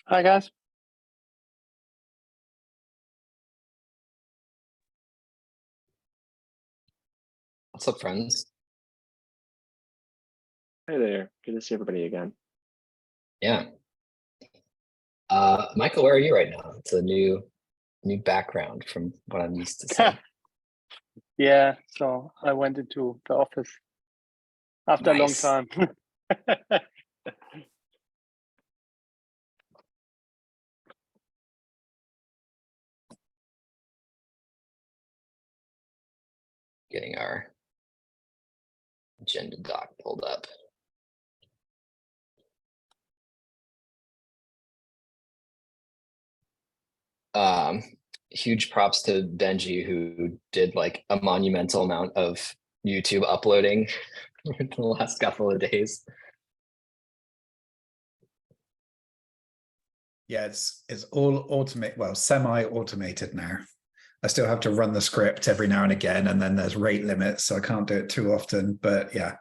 Hi guys. What's up, friends? Hey there. Good to see everybody again. Yeah. Michael, where are you right now? It's a new background from what I'm used to seeing. Yeah, so I went into the office after Nice. a long time. Getting our agenda doc pulled up. Huge props to Benji, who did like a monumental amount of YouTube uploading in the last couple of days. Yeah, it's all semi-automated now. I still have to run the script every now and again, and then there's rate limits, so I can't do it too often. But yeah,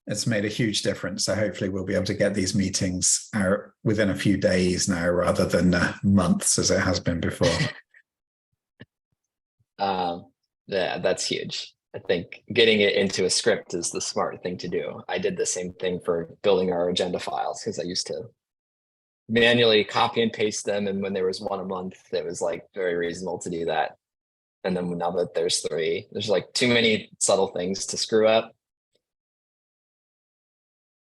it's made a huge difference. So hopefully we'll be able to get these meetings out within a few days now, rather than months as it has been before. Yeah, that's huge. I think getting it into a script is the smart thing to do. I did the same thing for building our agenda files because I used to manually copy and paste them, and when there was one a month, it was like very reasonable to do that. And then now that there's three, there's like too many subtle things to screw up.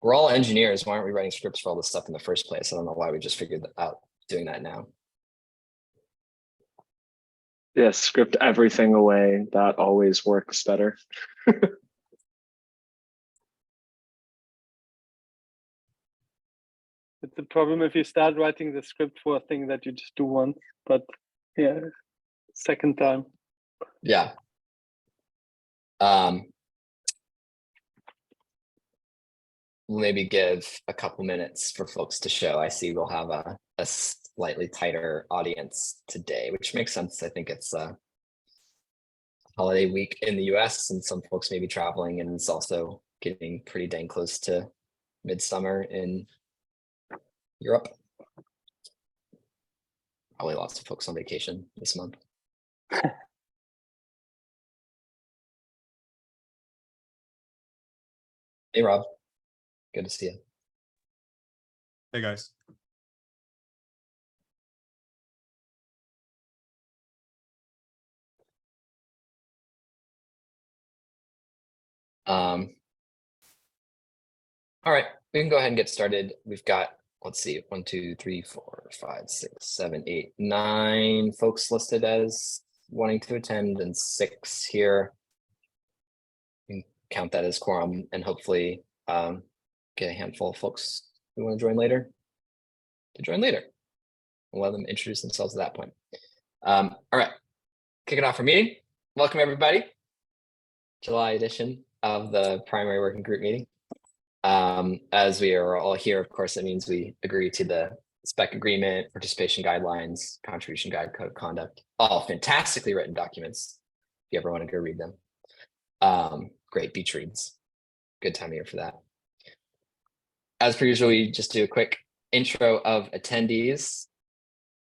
We're all engineers. Why aren't we writing scripts for all this stuff in the first place? I don't know why we just figured out doing that now. Yeah, script everything away. That always works better. It's a problem if you start writing the script for a thing that you just do once, but yeah, second time. Yeah. We'll maybe give a couple minutes for folks to show. I see we'll have a slightly tighter audience today, which makes sense. I think it's a holiday week in the US and some folks may be traveling, and it's also getting pretty dang close to midsummer in Europe. Probably lots of folks on vacation this month. Hey, Rob. Good to see you. Hey, guys. All right, we can go ahead and get started. We've got, let's see, 1, 2, 3, 4, 5, 6, 7, 8, 9 folks listed as wanting to attend, and 6 here. You can count that as quorum, and hopefully get a handful of folks who want to join later to join later. We'll let them introduce themselves at that point. All right, kicking off our meeting. Welcome, everybody. July edition of the primary working group meeting. As we are all here, of course, that means we agree to the spec agreement, participation guidelines, contribution guide, code of conduct, all fantastically written documents. If you ever want to go read them. Great beach reads. Good time of year for that. As per usual, we just do a quick intro of attendees.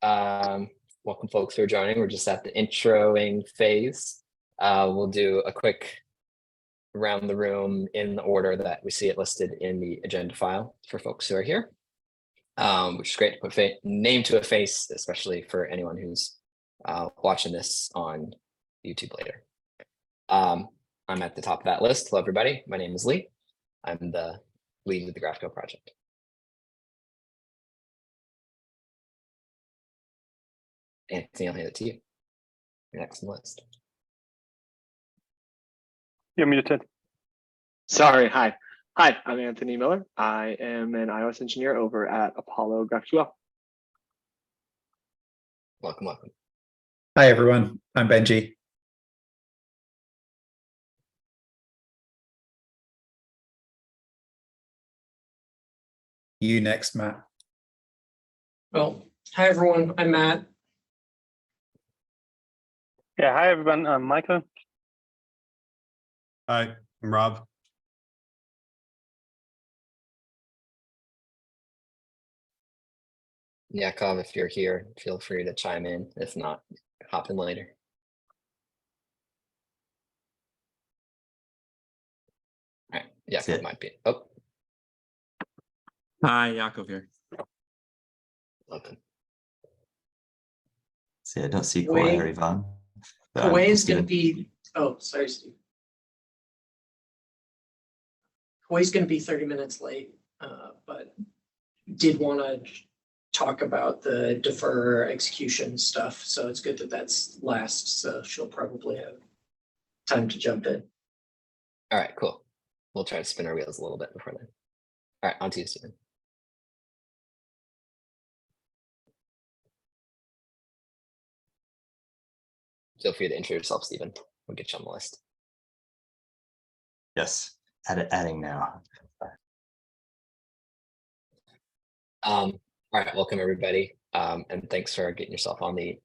Welcome folks who are joining. We're just at the introing phase. We'll do a quick around the room in the order that we see it listed in the agenda file for folks who are here, which is great to put name to a face, especially for anyone who's watching this on YouTube later. I'm at the top of that list. Hello, everybody. My name is Lee. I'm the lead of the GraphQL project. Anthony, I'll hand it to you. You're next on the list. You're muted. Sorry. Hi, I'm Anthony Miller. I am an iOS engineer over at Apollo GraphQL. Welcome, welcome. Hi, everyone. I'm Benji. You next, Matt. Well, hi everyone, I'm Matt. Yeah, hi everyone. I'm Michael. Hi, I'm Rob. Yakov, if you're here, feel free to chime in. If not, hop in later. All right, Yakov it. might be. Oh, Hi, Yakov here. welcome. See, I don't see Wait. Kawhi or Ivan. but Kawhi is Steven. gonna be, oh, sorry, Steve. Kawhi's gonna be 30 minutes late, but did wanna talk about the defer execution stuff, so it's good that that's last, so she'll probably have time to jump in. All right, cool. We'll try to spin our wheels a little bit before then. All right, on to you, Stephen. Feel free to intro yourself, Stephen. We'll get you on the list. Yes, adding now. All right, welcome everybody. And thanks for getting yourself on the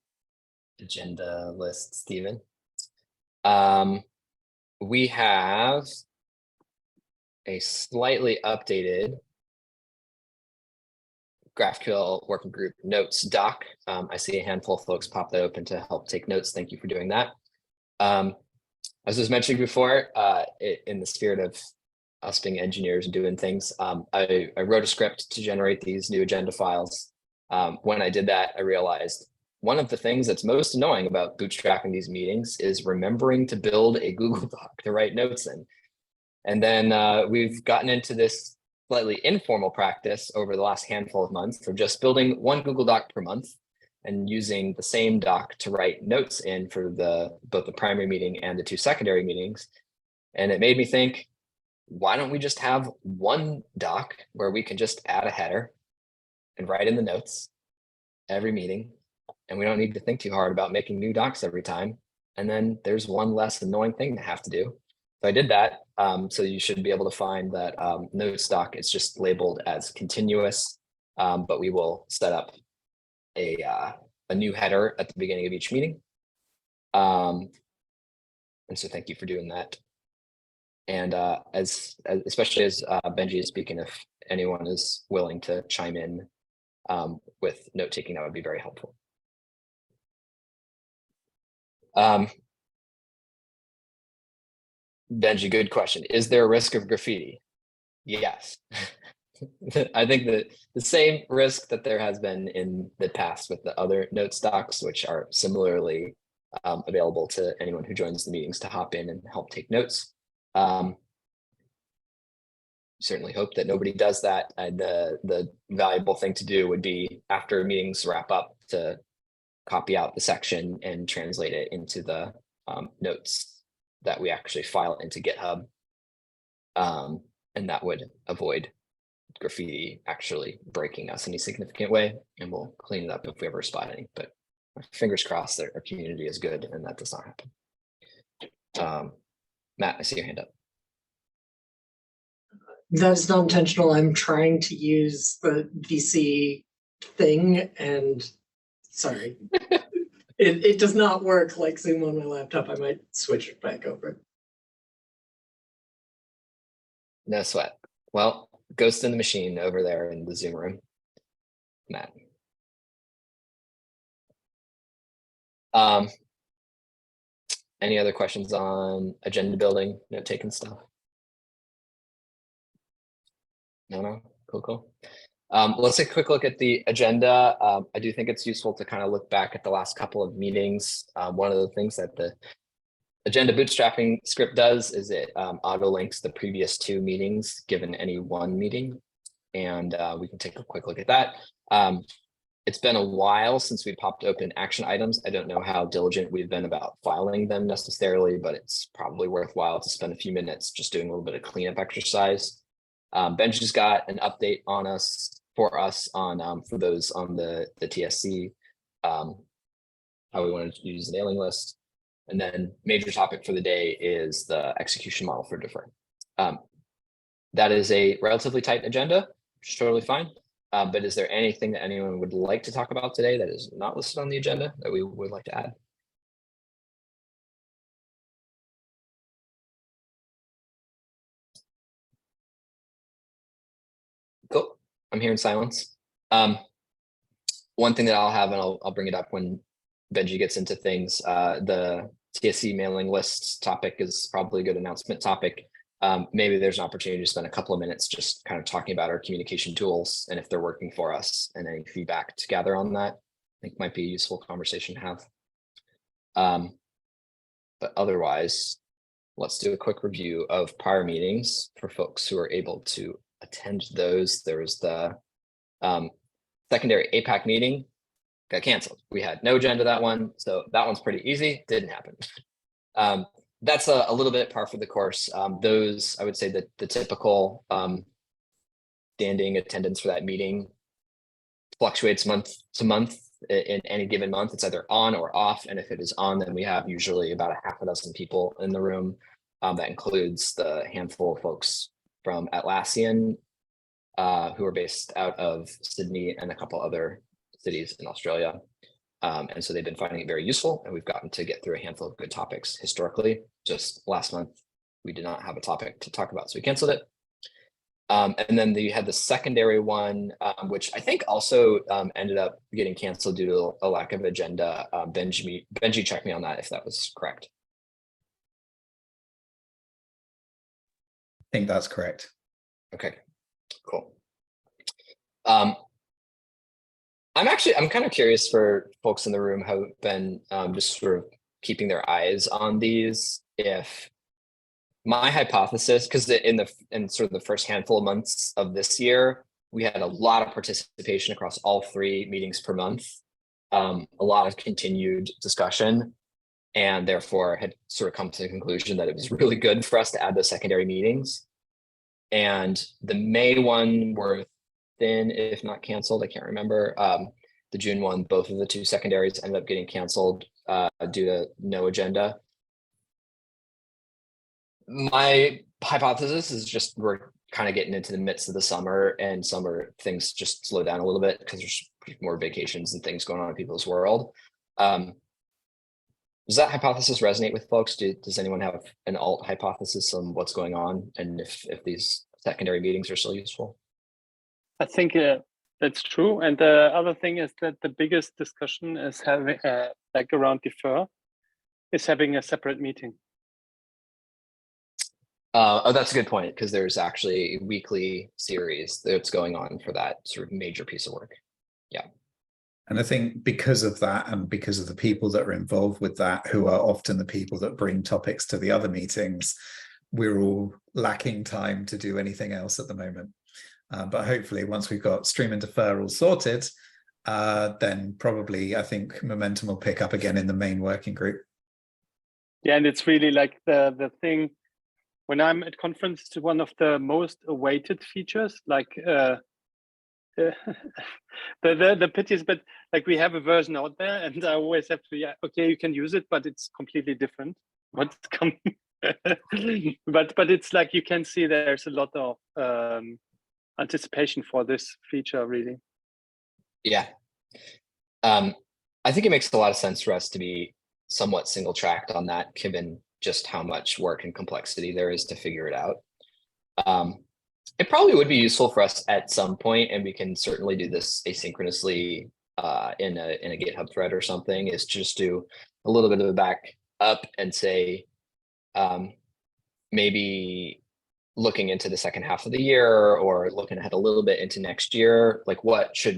agenda list, Stephen. We have a slightly updated GraphQL working group notes doc. I see a handful of folks pop that open to help take notes. Thank you for doing that. As I was mentioning before, in the spirit of us being engineers and doing things, I wrote a script to generate these new agenda files. When I did that, I realized one of the things that's most annoying about bootstrapping these meetings is remembering to build a Google Doc to write notes in. And then we've gotten into this slightly informal practice over the last handful of months of just building one Google Doc per month and using the same doc to write notes in for both the primary meeting and the two secondary meetings. And it made me think, why don't we just have one doc where we can just add a header and write in the notes every meeting, and we don't need to think too hard about making new docs every time. And then there's one less annoying thing to have to do. So I did that. So you should be able to find that notes doc. It's just labeled as continuous, but we will set up a new header at the beginning of each meeting. And so thank you for doing that. And especially as Benji is speaking, if anyone is willing to chime in with note taking, that would be very helpful. Benji, good question. Is there a risk of graffiti? Yes. I think that the same risk that there has been in the past with the other note stocks, which are similarly available to anyone who joins the meetings to hop in and help take notes. Certainly hope that nobody does that. And the valuable thing to do would be after meetings wrap up to copy out the section and translate it into the notes that we actually file into GitHub. And that would avoid graffiti actually breaking us in any significant way. And we'll clean it up if we ever spot any, but fingers crossed that our community is good and that does not happen. Matt, I see your hand up. That is not intentional. I'm trying to use the VC thing and sorry. It does not work like Zoom on my laptop. I might switch it back over. No sweat. Well, ghost in the machine over there in the Zoom room. Matt. Any other questions on agenda building, note taking stuff? No, cool. Let's take a quick look at the agenda. I do think it's useful to kind of look back at the last couple of meetings. One of the things that the agenda bootstrapping script does is it auto links the previous two meetings given any one meeting. And we can take a quick look at that. It's been a while since we popped open action items. I don't know how diligent we've been about filing them necessarily, but it's probably worthwhile to spend a few minutes just doing a little bit of cleanup exercise. Benji's got an update for us on for those on the TSC, how we want to use the nailing list. And then major topic for the day is the execution model for defer. That is a relatively tight agenda, which is totally fine. But is there anything that anyone would like to talk about today that is not listed on the agenda that we would like to add? Cool. I'm hearing silence. one thing that I'll have, and I'll bring it up when Benji gets into things, the TSC mailing lists topic is probably a good announcement topic. Maybe there's an opportunity to spend a couple of minutes just kind of talking about our communication tools and if they're working for us, and any feedback to gather on that. I think might be a useful conversation to have. But otherwise, let's do a quick review of prior meetings for folks who are able to attend those. There was the secondary APAC meeting, got canceled. We had no agenda that one, so that one's pretty easy, didn't happen. That's a little bit par for the course. Those, I would say that the typical standing attendance for that meeting fluctuates month to month. In any given month, it's either on or off. And if it is on, then we have usually about a half a dozen people in the room. That includes the handful of folks from Atlassian who are based out of Sydney and a couple other cities in Australia. And so they've been finding it very useful, and we've gotten to get through a handful of good topics historically. Just last month, we did not have a topic to talk about, so we canceled it. And then you had the secondary one, which I think also ended up getting canceled due to a lack of agenda. Benji, check me on that if that was correct. I think that's correct. Okay, cool. I'm kind of curious for folks in the room who have been just sort of keeping their eyes on these. If my hypothesis, because in sort of the first handful of months of this year, we had a lot of participation across all 3 meetings per month, a lot of continued discussion, and therefore had sort of come to the conclusion that it was really good for us to add those secondary meetings. And the May one were thin, if not canceled, I can't remember. The June one, both of the 2 secondaries ended up getting canceled due to no agenda. My hypothesis is just we're kind of getting into the midst of the summer, and summer things just slow down a little bit because there's more vacations and things going on in people's world. Does that hypothesis resonate with folks? Does anyone have an alt hypothesis on what's going on, and if these secondary meetings are still useful? I think that's true. And the other thing is that the biggest discussion is having, like around defer, is having a separate meeting. Oh, that's a good point, because there's actually a weekly series that's going on for that sort of major piece of work. Yeah. And I think because of that, and because of the people that are involved with that, who are often the people that bring topics to the other meetings, we're all lacking time to do anything else at the moment. But hopefully once we've got stream and deferral sorted, then probably I think momentum will pick up again in the main working group. Yeah, and it's really like the thing, when I'm at conference, it's one of the most awaited features. Like the pity is, but like we have a version out there, and I always have to, yeah, okay, you can use it, but it's completely different what's coming. but it's like you can see there's a lot of anticipation for this feature, really. Yeah. I think it makes a lot of sense for us to be somewhat single tracked on that, given just how much work and complexity there is to figure it out. It probably would be useful for us at some point, and we can certainly do this asynchronously in a GitHub thread or something, is just do a little bit of a back up and say, maybe looking into the second half of the year, or looking ahead a little bit into next year, like what are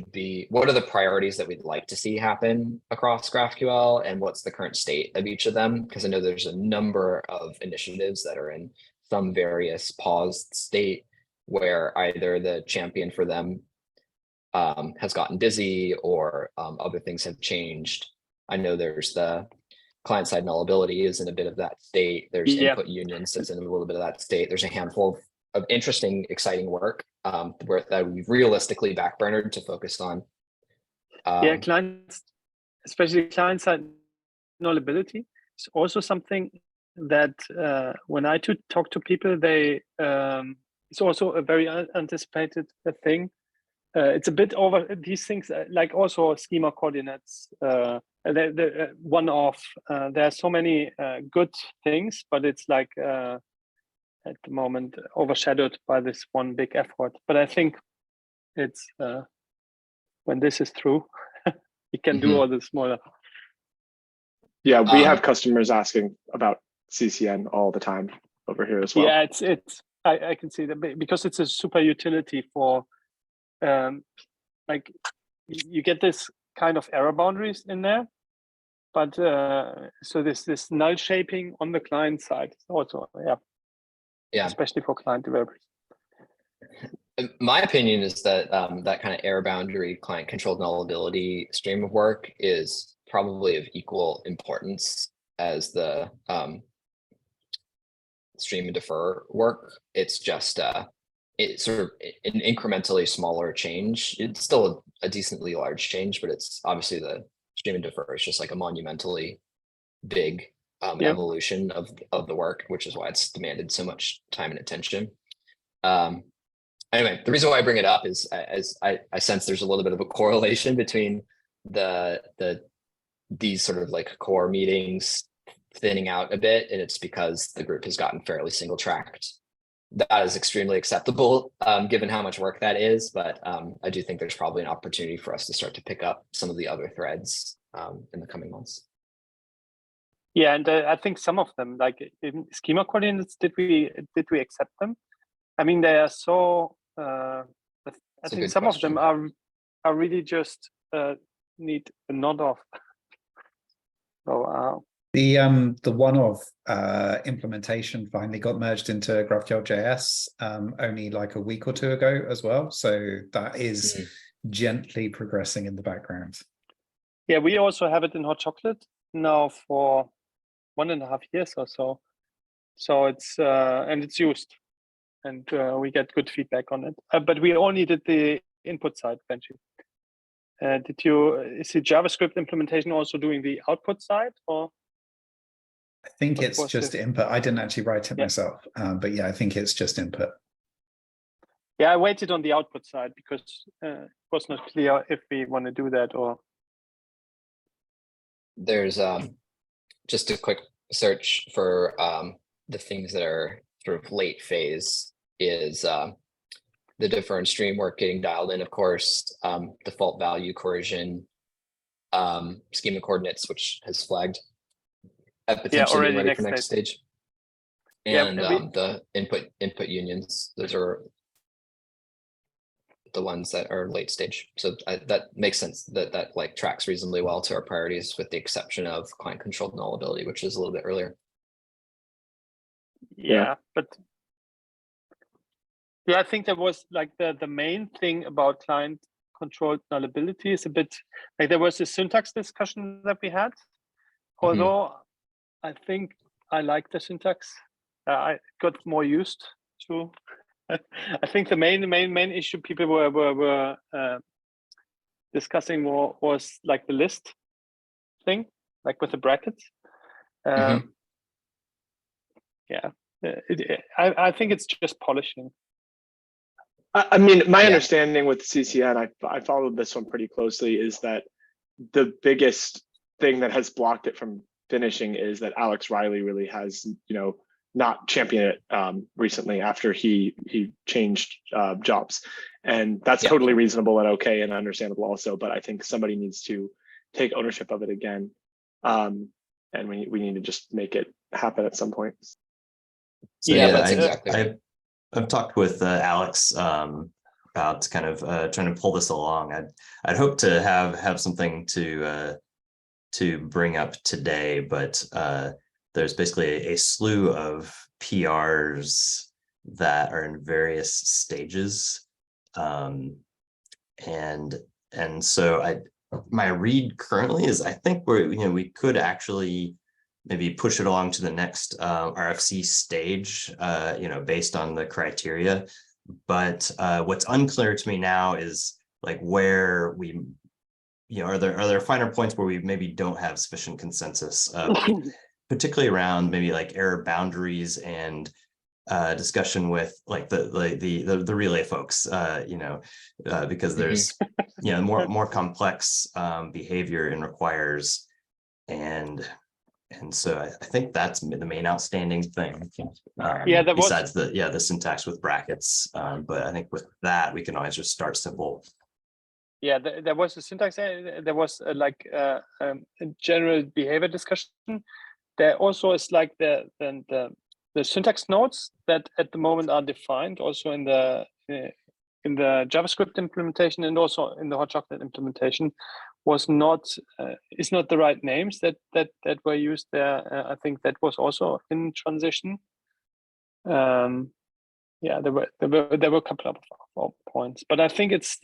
the priorities that we'd like to see happen across GraphQL, and what's the current state of each of them? Because I know there's a number of initiatives that are in some various paused state, where either the champion for them has gotten busy, or other things have changed. I know there's the client-side nullability is in a bit of that state. There's input unions that's in a little bit of that state. There's a handful of interesting, exciting work that we've realistically backburnered to focus on. Yeah, clients, especially client-side nullability, is also something that when I talk to people, they it's also a very anticipated thing. It's a bit over these things, like also schema coordinates. The one-off. There are so many good things, but it's like at the moment overshadowed by this one big effort. But I think it's when this is through, it can do all the smaller. Yeah, we have customers asking about CCN all the time over here as well. Yeah, I can see that because it's a super utility for like you get this kind of error boundaries in there, but so this null shaping on the client side also, yeah, especially for client developers. My opinion is that that kind of error boundary client controlled nullability stream of work is probably of equal importance as the stream and defer work. It's just it's sort of an incrementally smaller change. It's still a decently large change, but it's obviously the stream and defer is just like a monumentally big evolution of the work, which is why it's demanded so much time and attention. Anyway, the reason why I bring it up is as I sense there's a little bit of a correlation between these sort of like core meetings thinning out a bit, and it's because the group has gotten fairly single tracked. That is extremely acceptable given how much work that is, but I do think there's probably an opportunity for us to start to pick up some of the other threads in the coming months. Yeah, and I think some of them, like in schema coordinates, did we accept them? I mean, they are so. I think some of them are really just need a nod off. So the one-off implementation finally got merged into GraphQL JS only like a week or two ago as well. So that is gently progressing in the background. Yeah, we also have it in hot chocolate now for 1.5 years or so. So it's and it's used, and we get good feedback on it. But we only did the input side, Benji. Is the JavaScript implementation also doing the output side, or? I think it's just input. I didn't actually write it myself, but yeah, I think it's just input. Yeah, I waited on the output side because it was not clear if we want to do that or. There's just a quick search for the things that are sort of late phase is the different stream work getting dialed in, of course, default value coercion, schema coordinates, which has flagged at potentially being ready for next stage. And the input unions, those are the ones that are late stage. So that makes sense that like tracks reasonably well to our priorities, with the exception of client controlled nullability, which is a little bit earlier. Yeah, but I think that was like the main thing about client controlled nullability is a bit like there was a syntax discussion that we had. Although I think I like the syntax, I got more used to. I think the main issue people were discussing more was like the list thing, like with the brackets. Yeah, I think it's just polishing. I mean, my understanding with CCN, I followed this one pretty closely, is that the biggest thing that has blocked it from finishing is that Alex Riley really has, not championed it recently after he changed jobs, and that's totally reasonable and okay and understandable also. But I think somebody needs to take ownership of it again, and we need to just make it happen at some point. So that's exactly right. I've talked with Alex about kind of trying to pull this along. I'd hope to have something to bring up today, but there's basically a slew of PRs that are in various stages, and so my read currently is I think we could actually maybe push it along to the next RFC stage, based on the criteria. But what's unclear to me now is like where we, are there finer points where we maybe don't have sufficient consensus, particularly around maybe like error boundaries and discussion with like the relay folks, because there's more complex behavior and requires, and so I think that's the main outstanding thing. Besides the syntax with brackets, but I think with that we can always just start simple. yeah, there was a syntax. There was a general behavior discussion. There also is like the syntax nodes that at the moment are defined also in the JavaScript implementation and also in the Hot Chocolate implementation was not is not the right names that were used there. I think that was also in transition. Yeah, there were a couple of points, but I think it's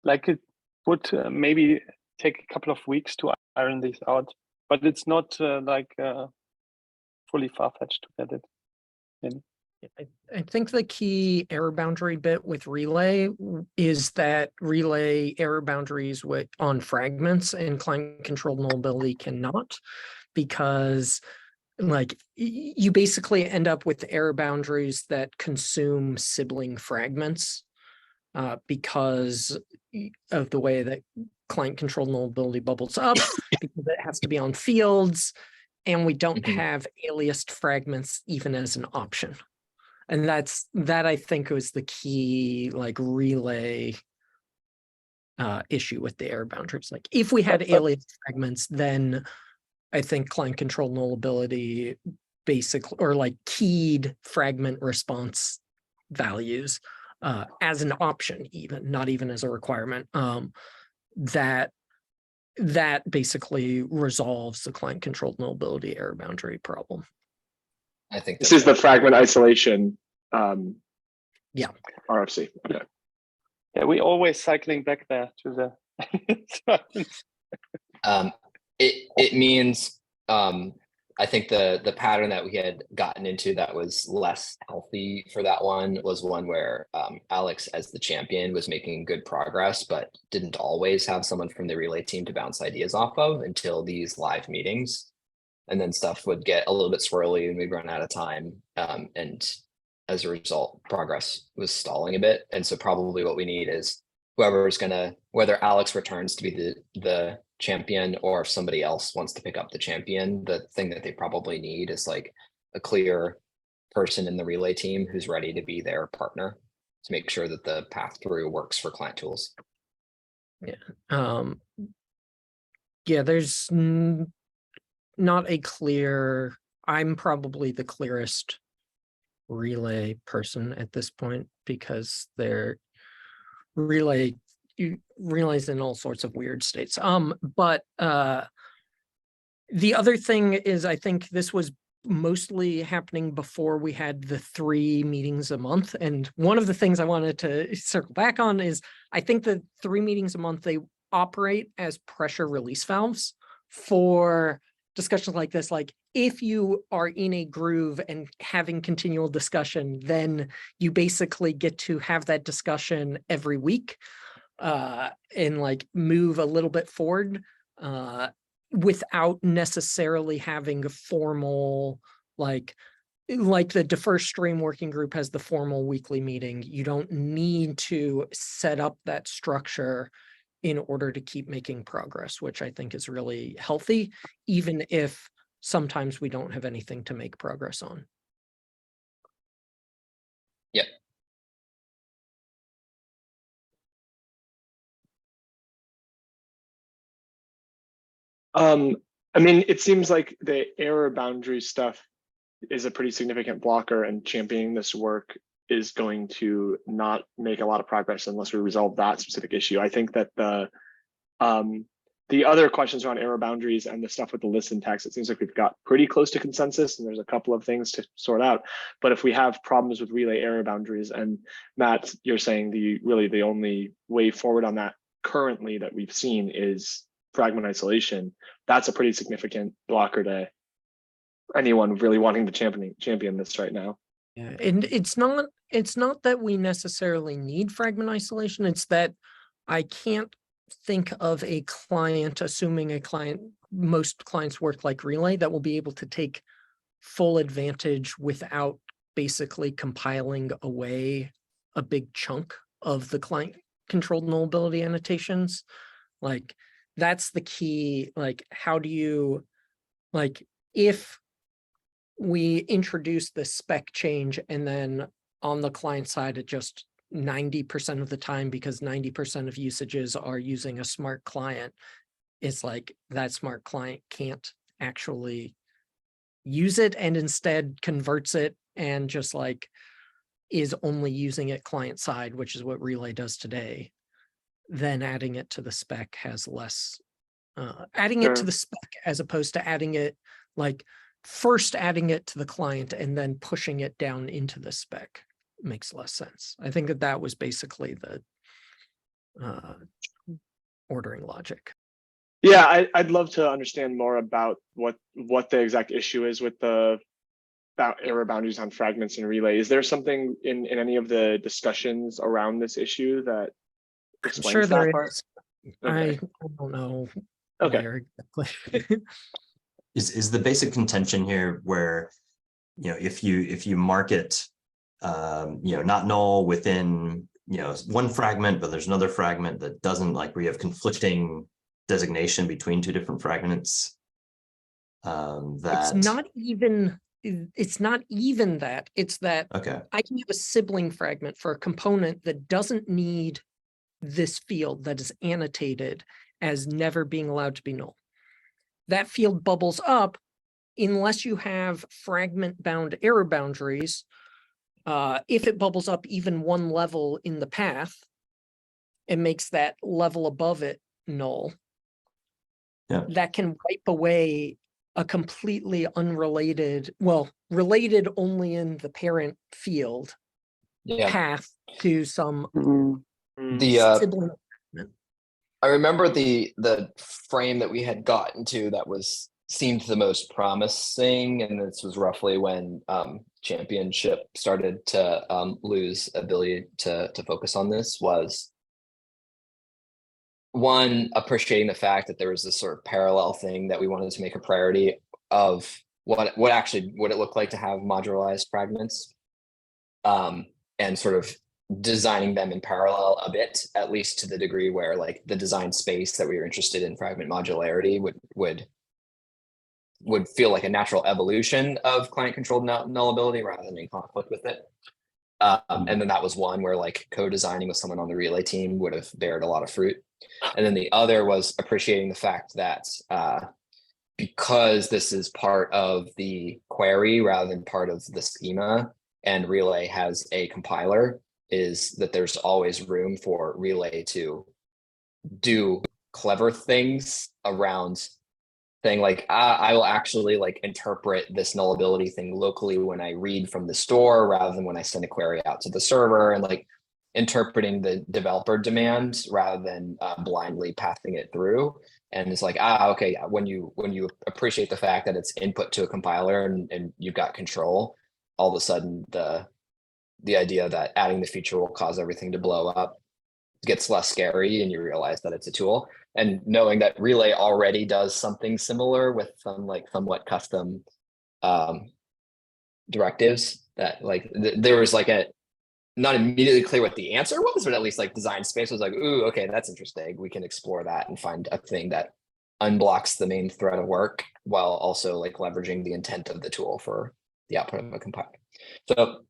like it would maybe take a couple of weeks to iron these out, but it's not fully far-fetched to get it in. I think the key error boundary bit with relay is that relay error boundaries on fragments and client controlled nullability cannot, because like you basically end up with error boundaries that consume sibling fragments because of the way that client controlled nullability bubbles up, because it has to be on fields, and we don't have aliased fragments even as an option. And that I think was the key like relay issue with the error boundaries. Like if we had alias fragments, then I think client control nullability basically, or like keyed fragment response values as an option, even not even as a requirement, that basically resolves the client controlled nullability error boundary problem. I think this is the fragment isolation. Yeah. RFC. Okay. Yeah, we always cycling back there to the. It means I think the pattern that we had gotten into that was less healthy for that one was one where Alex as the champion was making good progress, but didn't always have someone from the relay team to bounce ideas off of until these live meetings. And then stuff would get a little bit swirly and we'd run out of time. And as a result, progress was stalling a bit. And so probably what we need is whoever's whether Alex returns to be the champion or if somebody else wants to pick up the champion, the thing that they probably need is like a clear person in the relay team who's ready to be their partner to make sure that the path through works for client tools. Yeah. Yeah, there's not a clear, I'm probably the clearest relay person at this point because they're relays in all sorts of weird states. But the other thing is, I think this was mostly happening before we had the 3 meetings a month. And one of the things I wanted to circle back on is I think the 3 meetings a month, they operate as pressure release valves for discussions like this. Like if you are in a groove and having continual discussion, then you basically get to have that discussion every week and like move a little bit forward without necessarily having a formal like the defer stream working group has the formal weekly meeting. You don't need to set up that structure in order to keep making progress, which I think is really healthy, even if sometimes we don't have anything to make progress on. Yep. I mean, it seems like the error boundary stuff is a pretty significant blocker, and championing this work is going to not make a lot of progress unless we resolve that specific issue. I think that the other questions around error boundaries and the stuff with the list syntax, it seems like we've got pretty close to consensus and there's a couple of things to sort out. But if we have problems with relay error boundaries, and Matt, you're saying the only way forward on that currently that we've seen is fragment isolation, that's a pretty significant blocker to anyone really wanting to champion this right now. Yeah, and it's not that we necessarily need fragment isolation, it's that I can't think of a client, assuming most clients work like relay, that will be able to take full advantage without basically compiling away a big chunk of the client controlled nullability annotations. Like that's the key. Like how do you, like if we introduce the spec change and then on the client side it just 90% of the time because 90% of usages are using a smart client, it's like that smart client can't actually use it and instead converts it and just like is only using it client side, which is what Relay does today. Then adding it to the spec has less, adding it to the spec as opposed to adding it like first adding it to the client and then pushing it down into the spec makes less sense. I think that that was basically the ordering logic. Yeah, I'd love to understand more about what the exact issue is with the error boundaries on fragments and relay. Is there something in any of the discussions around this issue that explains Sure that there part? is. Okay. I don't know. Okay. Where exactly. Is the basic contention here where, you know, if you mark it, you know, not null within, you know, one fragment, but there's another fragment that doesn't, like where you have conflicting designation between two different fragments. It's not even that. It's that Okay. I can have a sibling fragment for a component that doesn't need this field that is annotated as never being allowed to be null. That field bubbles up unless you have fragment bound error boundaries. If it bubbles up even one level in the path, it makes that level above it null. Yeah. That can wipe away a completely unrelated, well, related only in the parent field path to some sibling. I remember the frame that we had gotten to that seemed the most promising, and this was roughly when Championship started to lose ability to focus on this, was one, appreciating the fact that there was this sort of parallel thing that we wanted to make a priority of what it looked like to have modularized fragments, and sort of designing them in parallel a bit, at least to the degree where like the design space that we were interested in fragment modularity would feel like a natural evolution of client controlled nullability rather than in conflict with it. And then that was one where like co-designing with someone on the Relay team would have bared a lot of fruit. And then the other was appreciating the fact that because this is part of the query rather than part of the schema, and Relay has a compiler, is that there's always room for Relay to do clever things around saying like, I will actually like interpret this nullability thing locally when I read from the store rather than when I send a query out to the server, and like interpreting the developer demand rather than blindly passing it through. And it's like, okay, yeah, when you appreciate the fact that it's input to a compiler and you've got control, all of a sudden the idea that adding the feature will cause everything to blow up gets less scary, and you realize that it's a tool. And knowing that Relay already does something similar with some like somewhat custom directives, that like there was like not immediately clear what the answer was, but at least like design space was like, ooh, okay, that's interesting. We can explore that and find a thing that unblocks the main thread of work while also like leveraging the intent of the tool for the output of a compiler. So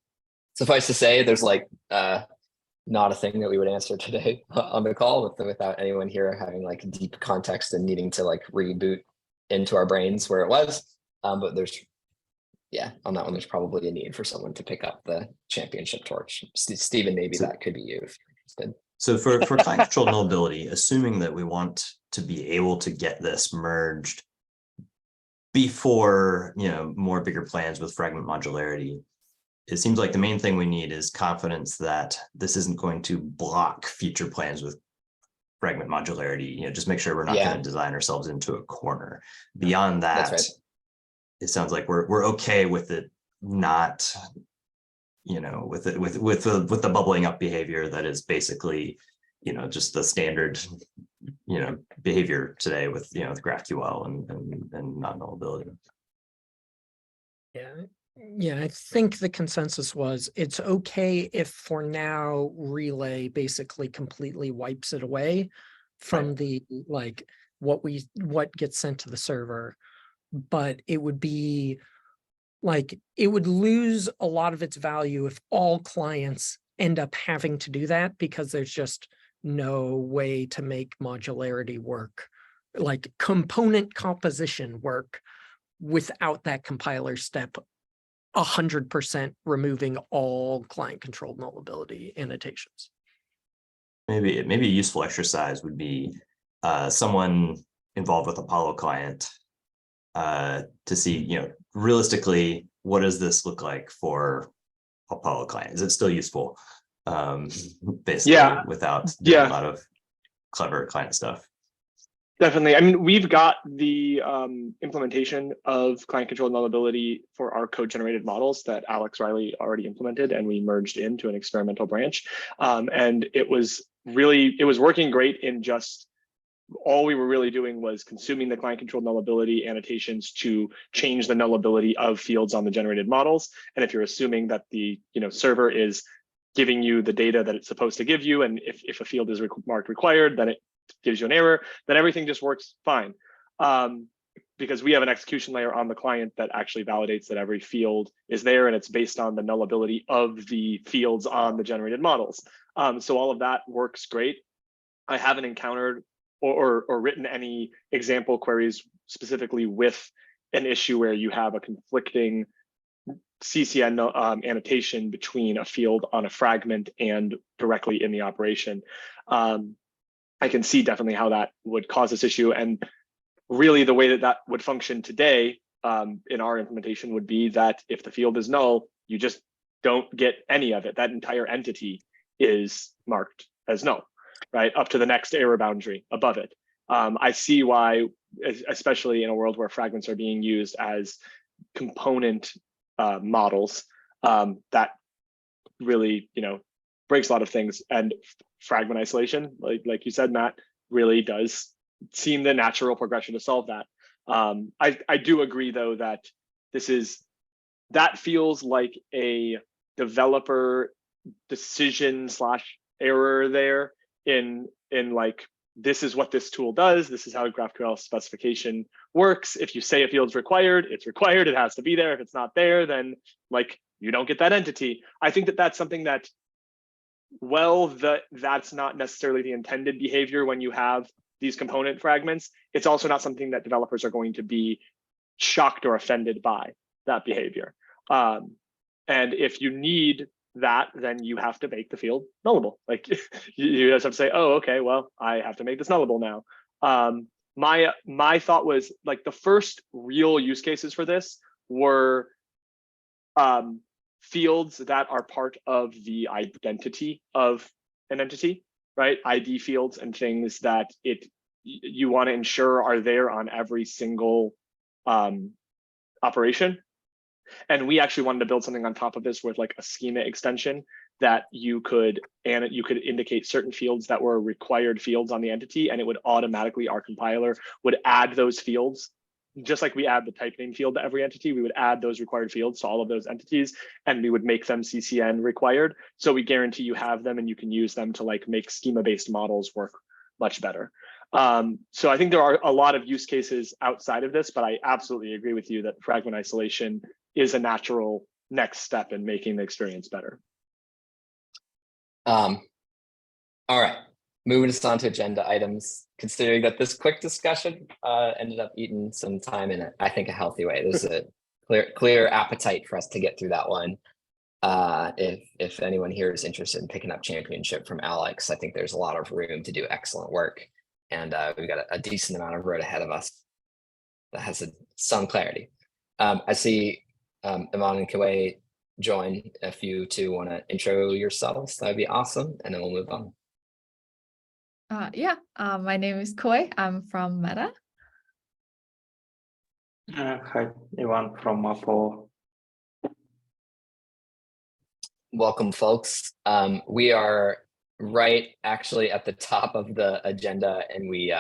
suffice to say, there's like not a thing that we would answer today on the call without anyone here having like deep context and needing to like reboot into our brains where it was. But there's, yeah, on that one, there's probably a need for someone to pick up the championship torch. Stephen, maybe that could be you if you're interested. So for client control nullability, assuming that we want to be able to get this merged before, you know, more bigger plans with fragment modularity, it seems like the main thing we need is confidence that this isn't going to block future plans with fragment modularity. You know, just make sure we're not going to design ourselves into a corner. Beyond that, That's right. It sounds like we're okay with it not, you know, with the bubbling up behavior that is basically, you know, just the standard, you know, behavior today with, you know, with GraphQL and non-nullability. Yeah, I think the consensus was it's okay if for now Relay basically completely wipes it away from the like what gets sent to the server, but it would be like it would lose a lot of its value if all clients end up having to do that because there's just no way to make modularity work, like component composition work, without that compiler step 100% removing all client-controlled nullability annotations. Maybe a useful exercise would be someone involved with Apollo client to see, realistically, what does this look like for Apollo client? Is it still useful? Basically, without doing a lot of clever client stuff. Definitely. I mean, we've got the implementation of client-controlled nullability for our code-generated models that Alex Riley already implemented, and we merged into an experimental branch. And it was working great in just, all we were really doing was consuming the client-controlled nullability annotations to change the nullability of fields on the generated models. And if you're assuming that the server is giving you the data that it's supposed to give you, and if a field is marked required, then it gives you an error, then everything just works fine. Because we have an execution layer on the client that actually validates that every field is there, and it's based on the nullability of the fields on the generated models. So all of that works great. I haven't encountered or written any example queries specifically with an issue where you have a conflicting CCN annotation between a field on a fragment and directly in the operation. I can see definitely how that would cause this issue. And really the way that would function today in our implementation would be that if the field is null, you just don't get any of it. That entire entity is marked as null, right? Up to the next error boundary above it. I see why, especially in a world where fragments are being used as component models, that really, breaks a lot of things. And fragment isolation, like you said, Matt, really does seem the natural progression to solve that. I do agree, though, that that feels like a developer decision / error there in like, this is what this tool does. This is how GraphQL specification works. If you say a field's required, it's required. It has to be there. If it's not there, then like you don't get that entity. I think that that's something that, that's not necessarily the intended behavior when you have these component fragments. It's also not something that developers are going to be shocked or offended by, that behavior. And if you need that, then you have to make the field nullable. Like you just have to say, oh, okay, well, I have to make this nullable now. My thought was like the first real use cases for this were fields that are part of the identity of an entity, right? ID fields and things that you want to ensure are there on every single operation. And we actually wanted to build something on top of this with like a schema extension that you could indicate certain fields that were required fields on the entity, and it would automatically, our compiler would add those fields. Just like we add the type name field to every entity, we would add those required fields to all of those entities, and we would make them CCN required. So we guarantee you have them and you can use them to like make schema-based models work much better. So I think there are a lot of use cases outside of this, but I absolutely agree with you that fragment isolation is a natural next step in making the experience better. All right, moving us on to agenda items. Considering that this quick discussion ended up eating some time in, I think, a healthy way. There's a clear appetite for us to get through that one. If anyone here is interested in picking up championship from Alex, I think there's a lot of room to do excellent work, and we've got a decent amount of road ahead of us that has some clarity. I see Iman and Kawai join. If you two want to intro yourselves, that'd be awesome, and then we'll move on. My name is Koi. I'm from Meta. Hi, Ivan from Apollo. Welcome, folks. We are right actually at the top of the agenda, and we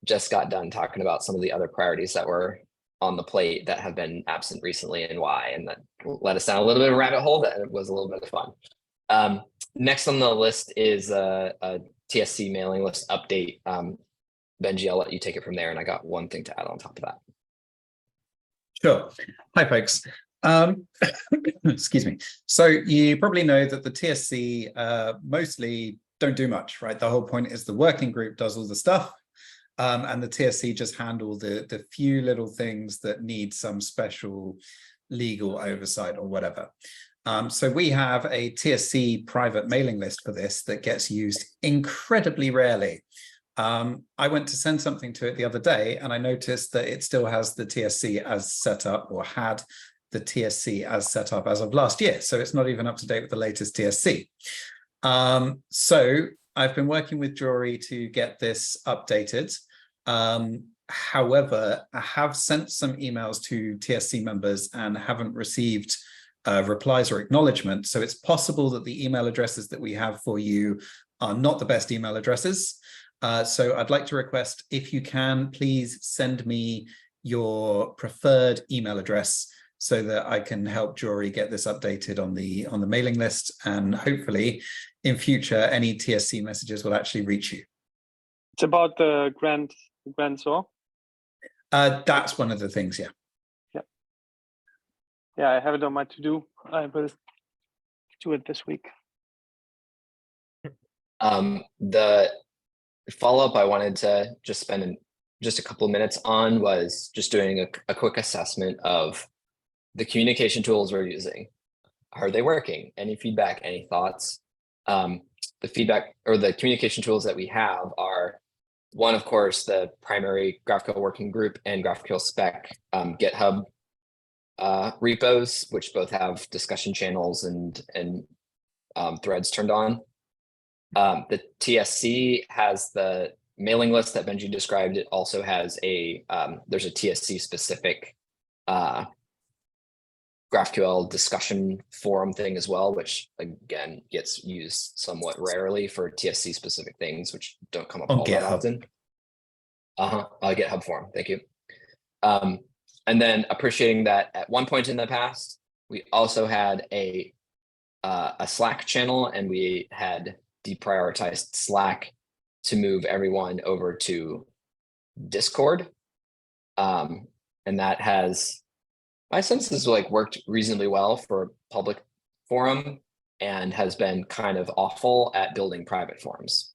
just got done talking about some of the other priorities that were on the plate that have been absent recently and why, and that led us down a little bit of a rabbit hole that was a little bit of fun. Next on the list is a TSC mailing list update. Benji, I'll let you take it from there, and I got one thing to add on top of that. Sure. Hi, folks. Excuse me. So you probably know that the TSC mostly don't do much, right? The whole point is the working group does all the stuff, and the TSC just handle the few little things that need some special legal oversight or whatever. So we have a TSC private mailing list for this that gets used incredibly rarely. I went to send something to it the other day, and I noticed that it still has the TSC as set up, or had the TSC as set up as of last year. So it's not even up to date with the latest TSC. So I've been working with Jory to get this updated. However, I have sent some emails to TSC members and haven't received replies or acknowledgement. So it's possible that the email addresses that we have for you are not the best email addresses. So I'd like to request, if you can, please send me your preferred email address so that I can help Jory get this updated on the mailing list, and hopefully in future any TSC messages will actually reach you. It's about the grand SOR. That's one of the things, yeah. Yeah, I have it on my to-do. I will do it this week. The follow-up I wanted to just spend just a couple of minutes on was just doing a quick assessment of the communication tools we're using. Are they working? Any feedback, any thoughts? The feedback or the communication tools that we have are, one, of course, the primary GraphQL working group and GraphQL spec GitHub repos, which both have discussion channels and threads turned on. The TSC has the mailing list that Benji described. It also has there's a TSC specific GraphQL discussion forum thing as well, which again gets used somewhat rarely for TSC specific things, which don't come up all that often. GitHub forum, thank you. And then appreciating that at one point in the past, we also had a Slack channel, and we had deprioritized Slack to move everyone over to Discord. And that has, my sense is, like, worked reasonably well for a public forum and has been kind of awful at building private forums.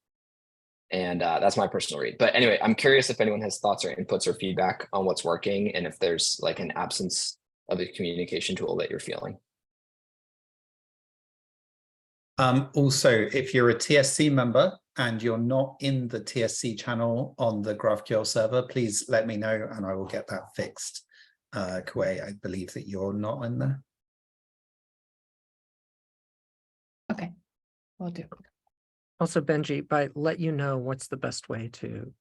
And that's my personal read. But anyway, I'm curious if anyone has thoughts or inputs or feedback on what's working, and if there's like an absence of a communication tool that you're feeling. Also, if you're a TSC member and you're not in the TSC channel on the GraphQL server, please let me know and I will get that fixed. Kuei, I believe that you're not in there. Okay, will do. Also, Benji, by let you know, what's the best way to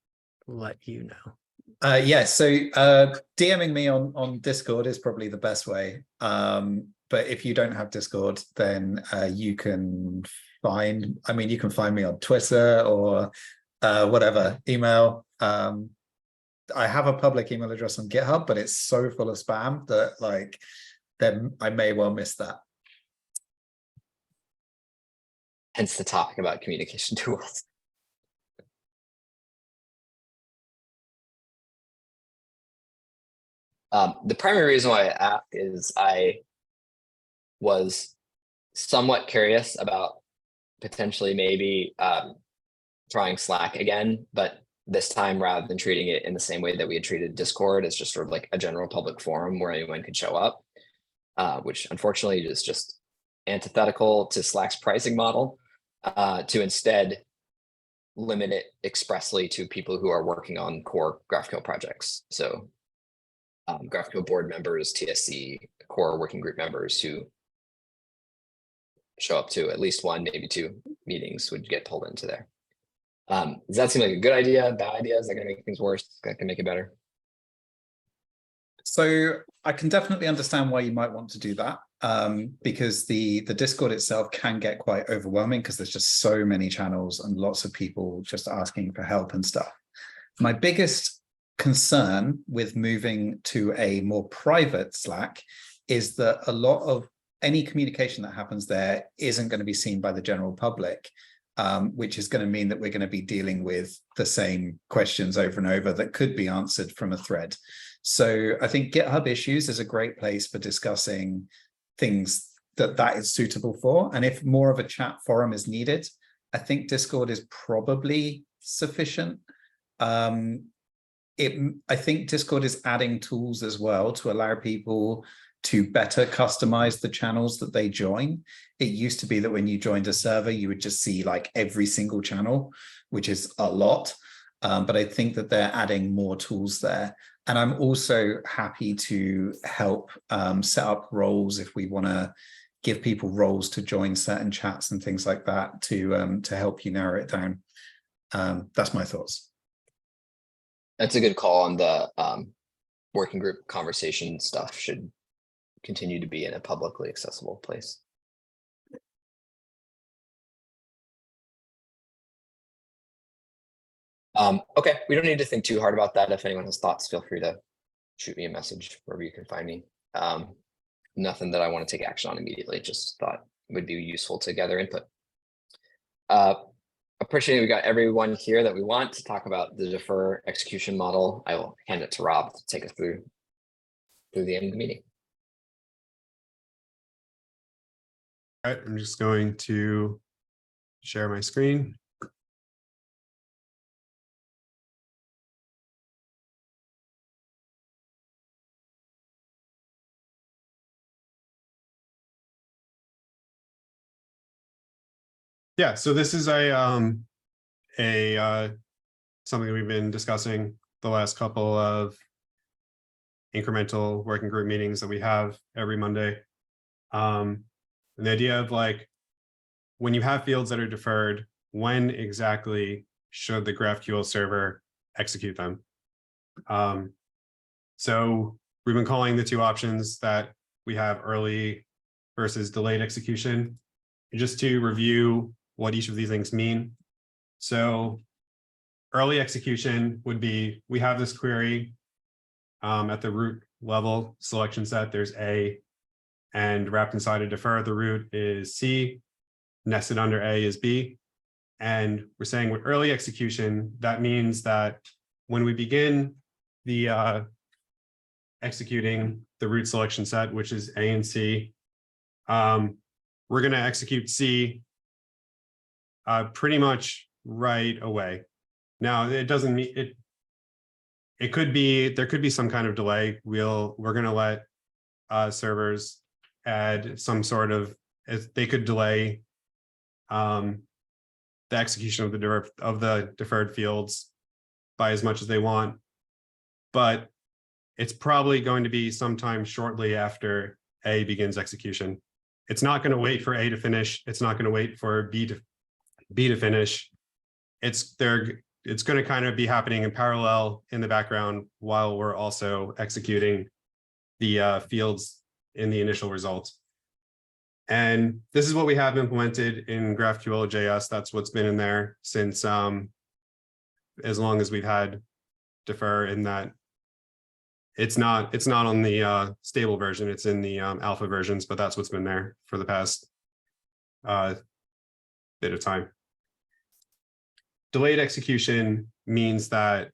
let you know? Yeah, so DMing me on Discord is probably the best way. But if you don't have Discord, then you can find me on Twitter or whatever, email. I have a public email address on GitHub, but it's so full of spam that, like, then I may well miss that. Hence the topic about communication tools. The primary reason why I asked is I was somewhat curious about potentially maybe trying Slack again, but this time, rather than treating it in the same way that we had treated Discord, as just sort of like a general public forum where anyone could show up, which unfortunately is just antithetical to Slack's pricing model, to instead limit it expressly to people who are working on core GraphQL projects. So GraphQL board members, TSC core working group members who show up to at least one, maybe two meetings would get pulled into there. Does that seem like a good idea, bad idea? Is that going to make things worse? That can make it better? So I can definitely understand why you might want to do that, because the Discord itself can get quite overwhelming because there's just so many channels and lots of people just asking for help and stuff. My biggest concern with moving to a more private Slack is that a lot of any communication that happens there isn't going to be seen by the general public. which is going to mean that we're going to be dealing with the same questions over and over that could be answered from a thread. So I think GitHub issues is a great place for discussing things that is suitable for. And if more of a chat forum is needed, I think Discord is probably sufficient. I think Discord is adding tools as well to allow people to better customize the channels that they join. It used to be that when you joined a server, you would just see like every single channel, which is a lot. But I think that they're adding more tools there. And I'm also happy to help set up roles if we want to give people roles to join certain chats and things like that to help you narrow it down. That's my thoughts. That's a good call on the working group conversation stuff should continue to be in a publicly accessible place. Okay, we don't need to think too hard about that. If anyone has thoughts, feel free to shoot me a message wherever you can find me. Nothing that I want to take action on immediately, just thought it would be useful to gather input. Appreciate we got everyone here that we want to talk about the defer execution model. I will hand it to Rob to take us through the end of the meeting. All right, I'm just going to share my screen. Yeah, so this is something we've been discussing the last couple of incremental working group meetings that we have every Monday. And the idea of like, when you have fields that are deferred, when exactly should the GraphQL server execute them? So we've been calling the two options that we have early versus delayed execution. Just to review what each of these things mean. So early execution would be, we have this query at the root level selection set, there's A, and wrapped inside a defer, the root is C, nested under A is B. And we're saying with early execution, that means that when we begin the executing the root selection set, which is A and C, we're going to execute C pretty much right away. Now, it doesn't mean it. It could be, there could be some kind of delay. We're going to let servers add some sort of, they could delay the execution of the deferred fields by as much as they want, but it's probably going to be sometime shortly after A begins execution. It's not going to wait for A to finish. It's not going to wait for B to finish. It's going to kind of be happening in parallel in the background while we're also executing the fields in the initial results. And this is what we have implemented in GraphQL JS. That's what's been in there since as long as we've had defer, in that it's not on the stable version, it's in the alpha versions, but that's what's been there for the past bit of time. Delayed execution means that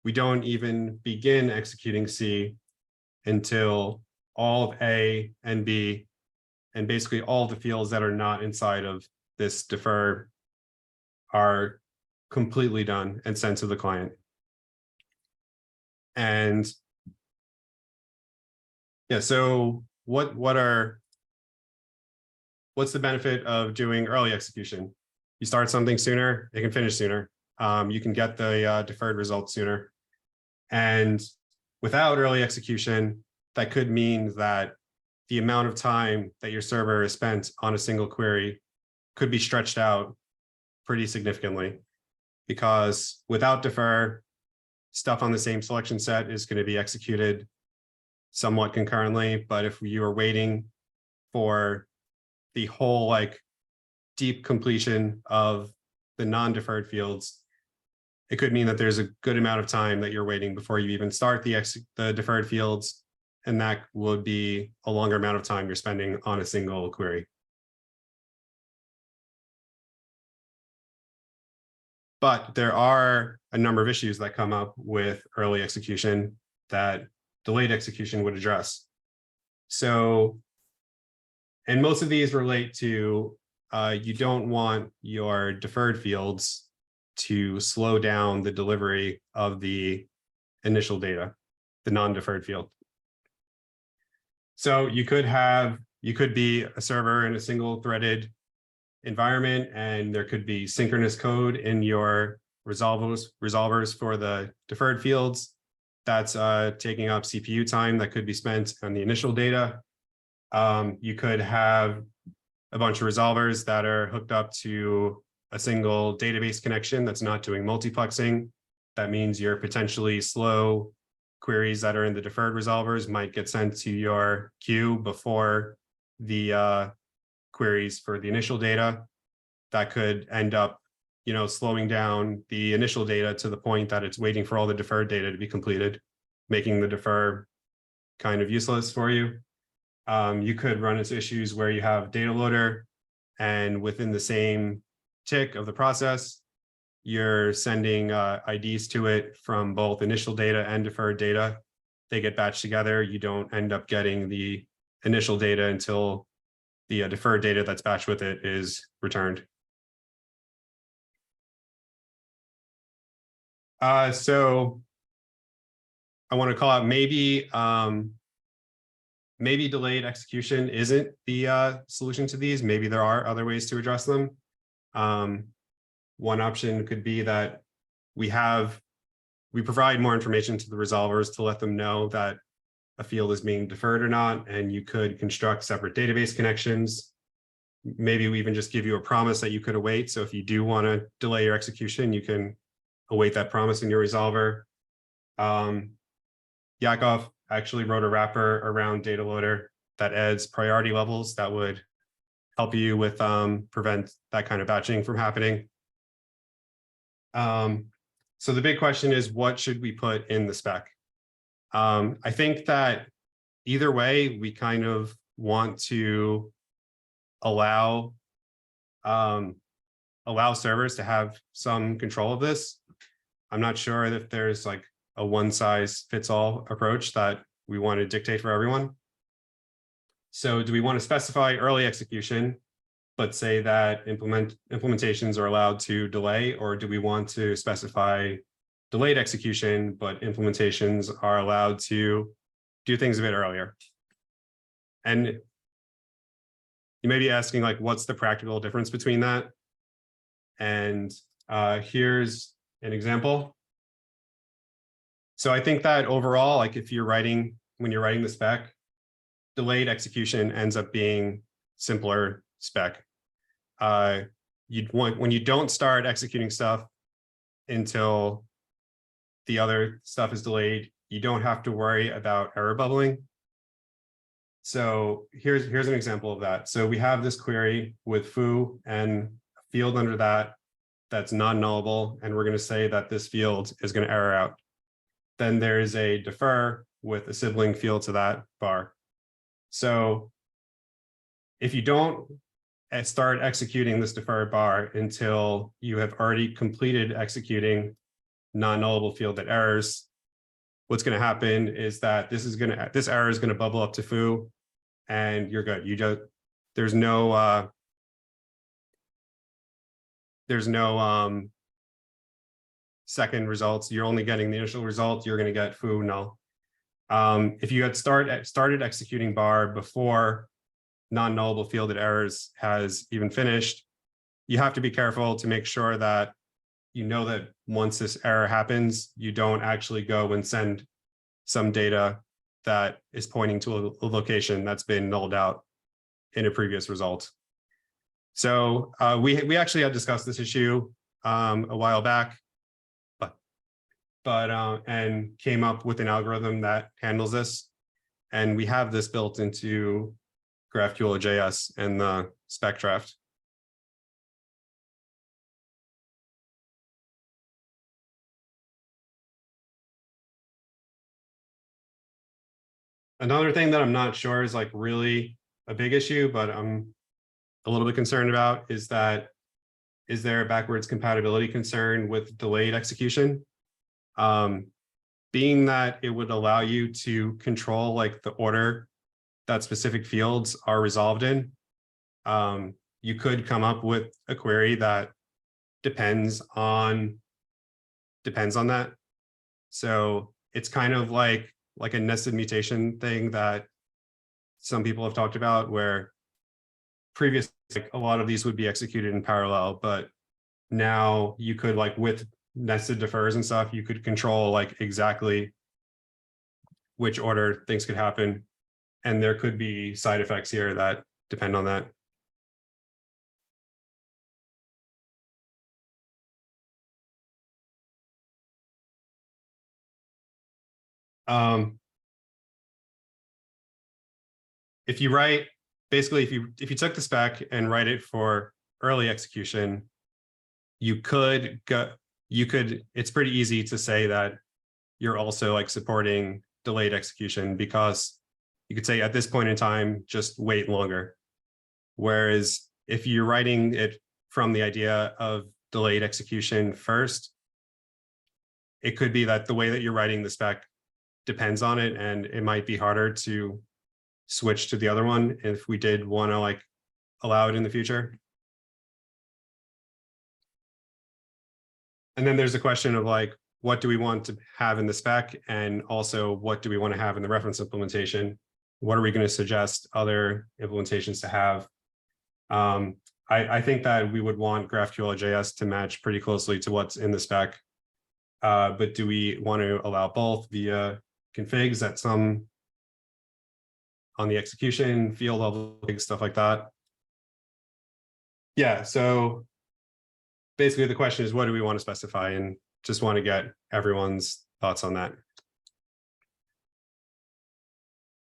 we don't even begin executing C until all of A and B, and basically all the fields that are not inside of this defer, are completely done and sent to the client. And yeah, so what's the benefit of doing early execution? You start something sooner, it can finish sooner. You can get the deferred results sooner. And without early execution, that could mean that the amount of time that your server is spent on a single query could be stretched out pretty significantly, because without defer, stuff on the same selection set is going to be executed somewhat concurrently. But if you are waiting for the whole like deep completion of the non-deferred fields, it could mean that there's a good amount of time that you're waiting before you even start the deferred fields, and that would be a longer amount of time you're spending on a single query. But there are a number of issues that come up with early execution that delayed execution would address. So, and most of these relate to you don't want your deferred fields to slow down the delivery of the initial data, the non-deferred field. So you could be a server in a single threaded environment, and there could be synchronous code in your resolvers for the deferred fields. That's taking up CPU time that could be spent on the initial data. You could have a bunch of resolvers that are hooked up to a single database connection that's not doing multiplexing. That means your potentially slow queries that are in the deferred resolvers might get sent to your queue before the queries for the initial data. That could end up, slowing down the initial data to the point that it's waiting for all the deferred data to be completed, making the defer kind of useless for you. You could run into issues where you have data loader, and within the same tick of the process, you're sending IDs to it from both initial data and deferred data. They get batched together. You don't end up getting the initial data until the deferred data that's batched with it is returned. So I want to call out maybe delayed execution isn't the solution to these. Maybe there are other ways to address them. One option could be that we provide more information to the resolvers to let them know that a field is being deferred or not, and you could construct separate database connections. Maybe we even just give you a promise that you could await. So if you do want to delay your execution, you can await that promise in your resolver. Yakov actually wrote a wrapper around data loader that adds priority levels that would help you with prevent that kind of batching from happening. So the big question is, what should we put in the spec? I think that either way, we kind of want to allow servers to have some control of this. I'm not sure if there's like a one-size-fits-all approach that we want to dictate for everyone. So do we want to specify early execution, but say that implementations are allowed to delay, or do we want to specify delayed execution, but implementations are allowed to do things a bit earlier? And you may be asking, like, what's the practical difference between that? And here's an example. So I think that overall, like when you're writing the spec, delayed execution ends up being simpler spec. When you don't start executing stuff until the other stuff is delayed, you don't have to worry about error bubbling. So here's an example of that. So we have this query with foo and a field under that that's non-nullable, and we're going to say that this field is going to error out. Then there is a defer with a sibling field to that bar. So if you don't start executing this defer bar until you have already completed executing non-nullable field that errors, what's going to happen is that this error is going to bubble up to foo, and you're good. There's no second results. You're only getting the initial result. You're going to get foo null. If you had started executing bar before non-nullable fielded errors has even finished, you have to be careful to make sure that you know that once this error happens, you don't actually go and send some data that is pointing to a location that's been nulled out in a previous result. So we actually had discussed this issue a while back, and came up with an algorithm that handles this. And we have this built into GraphQL.js and the spec draft. Another thing that I'm not sure is like really a big issue, but I'm a little bit concerned about, is that is there a backwards compatibility concern with delayed execution? Being that it would allow you to control like the order that specific fields are resolved in, you could come up with a query that depends on that. So it's kind of like a nested mutation thing that some people have talked about, where previously like, a lot of these would be executed in parallel, but now you could, like with nested defers and stuff, you could control like exactly which order things could happen. And there could be side effects here that depend on that. If you write, basically, if you took the spec and write it for early execution, it's pretty easy to say that you're also like supporting delayed execution, because you could say at this point in time, just wait longer. Whereas if you're writing it from the idea of delayed execution first, it could be that the way that you're writing the spec depends on it, and it might be harder to switch to the other one if we did want to like allow it in the future. And then there's a question of like, what do we want to have in the spec? And also, what do we want to have in the reference implementation? What are we going to suggest other implementations to have? I think that we would want GraphQL.js to match pretty closely to what's in the spec. But do we want to allow both via configs at some on the execution field level, stuff like that? Yeah, so basically the question is, what do we want to specify? And just want to get everyone's thoughts on that.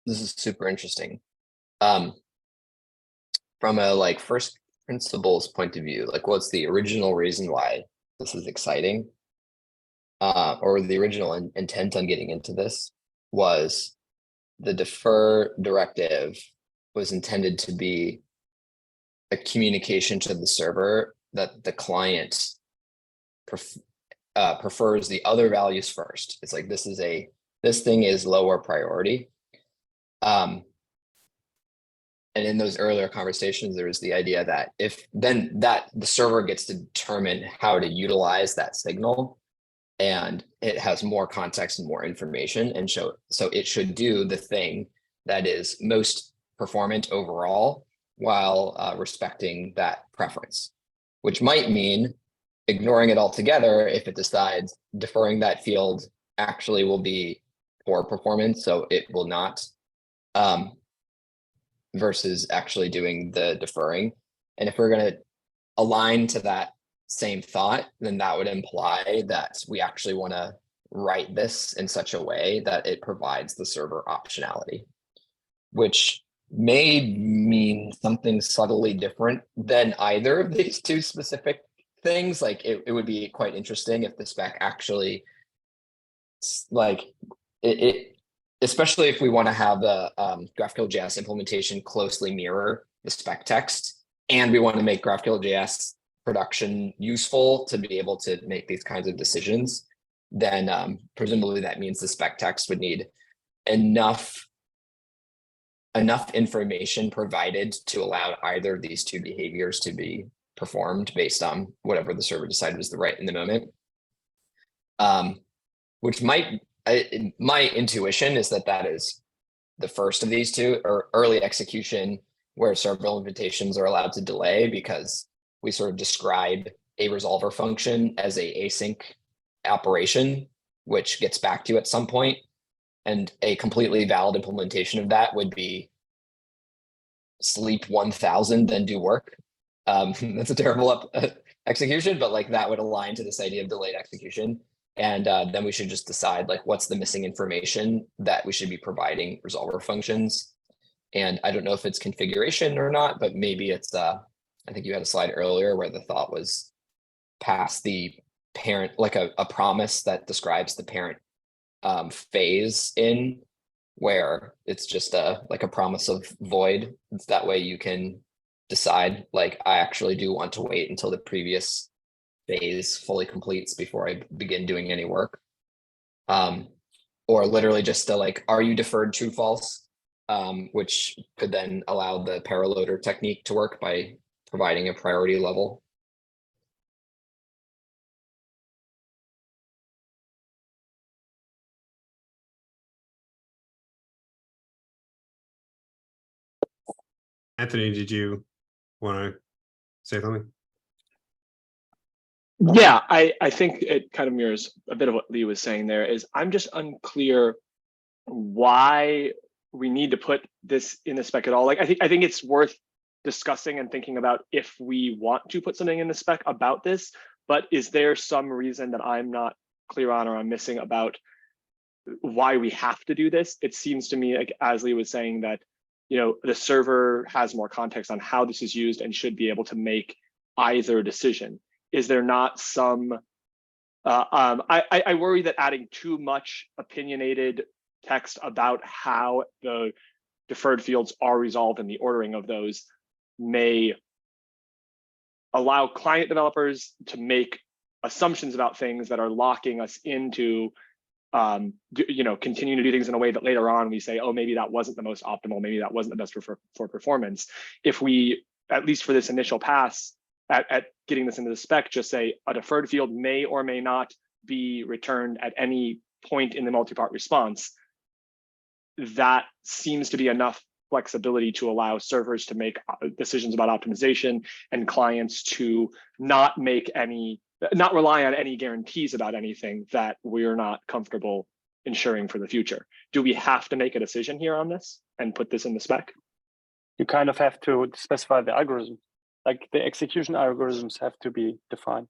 This is super interesting. From a like first principles point of view, like what's the original reason why this is exciting? Or the original intent on getting into this was the defer directive was intended to be a communication to the server that the client prefers the other values first. It's like, this thing is lower priority. And in those earlier conversations, there was the idea that the server gets to determine how to utilize that signal, and it has more context and more information, and so it should do the thing that is most performant overall while respecting that preference, which might mean ignoring it altogether if it decides deferring that field actually will be poor performance, so it will not, versus actually doing the deferring. And if we're going to align to that same thought, then that would imply that we actually want to write this in such a way that it provides the server optionality, which may mean something subtly different than either of these two specific things. Like it would be quite interesting if the spec actually, like it especially if we want to have the GraphQL.js implementation closely mirror the spec text, and we want to make GraphQL.js production useful to be able to make these kinds of decisions, then presumably that means the spec text would need enough information provided to allow either of these two behaviors to be performed based on whatever the server decided was the right in the moment. Which my intuition is that is the first of these two, or early execution, where server implementations are allowed to delay because we sort of describe a resolver function as a async operation, which gets back to you at some point. And a completely valid implementation of that would be sleep 1000, then do work. That's a terrible execution, but like that would align to this idea of delayed execution. And then we should just decide like what's the missing information that we should be providing resolver functions. And I don't know if it's configuration or not, but maybe it's, I think you had a slide earlier where the thought was pass the parent, like a promise that describes the parent phase in, where it's just like a promise of void. It's that way you can decide, like, I actually do want to wait until the previous phase fully completes before I begin doing any work. Or literally just to like, are you deferred true false? Which could then allow the paraloader technique to work by providing a priority level. Anthony, did you want to say something? Yeah, I think it kind of mirrors a bit of what Lee was saying there. Is I'm just unclear why we need to put this in the spec at all. Like, I think it's worth discussing and thinking about if we want to put something in the spec about this, but is there some reason that I'm not clear on or I'm missing about why we have to do this? It seems to me, like as Lee was saying, that the server has more context on how this is used and should be able to make either decision. Is there not some I worry that adding too much opinionated text about how the deferred fields are resolved and the ordering of those may allow client developers to make assumptions about things that are locking us into continuing to do things in a way that later on we say, oh, maybe that wasn't the most optimal, maybe that wasn't the best for performance. If we, at least for this initial pass at getting this into the spec, just say a deferred field may or may not be returned at any point in the multi-part response, that seems to be enough flexibility to allow servers to make decisions about optimization and clients to not rely on any guarantees about anything that we're not comfortable ensuring for the future. Do we have to make a decision here on this and put this in the spec? You kind of have to specify the algorithm. Like the execution algorithms have to be defined.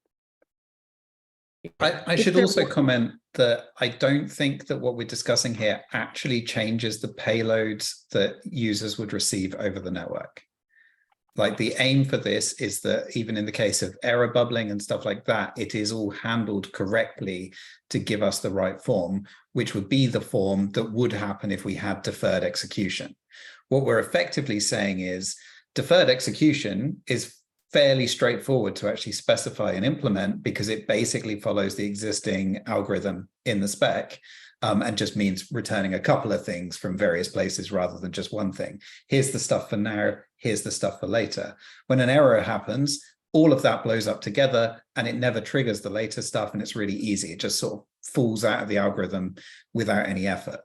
I should also comment that I don't think that what we're discussing here actually changes the payloads that users would receive over the network. Like the aim for this is that even in the case of error bubbling and stuff like that, it is all handled correctly to give us the right form, which would be the form that would happen if we had deferred execution. What we're effectively saying is deferred execution is fairly straightforward to actually specify and implement because it basically follows the existing algorithm in the spec and just means returning a couple of things from various places rather than just one thing. Here's the stuff for now, here's the stuff for later. When an error happens, all of that blows up together and it never triggers the later stuff, and it's really easy. It just sort of falls out of the algorithm without any effort.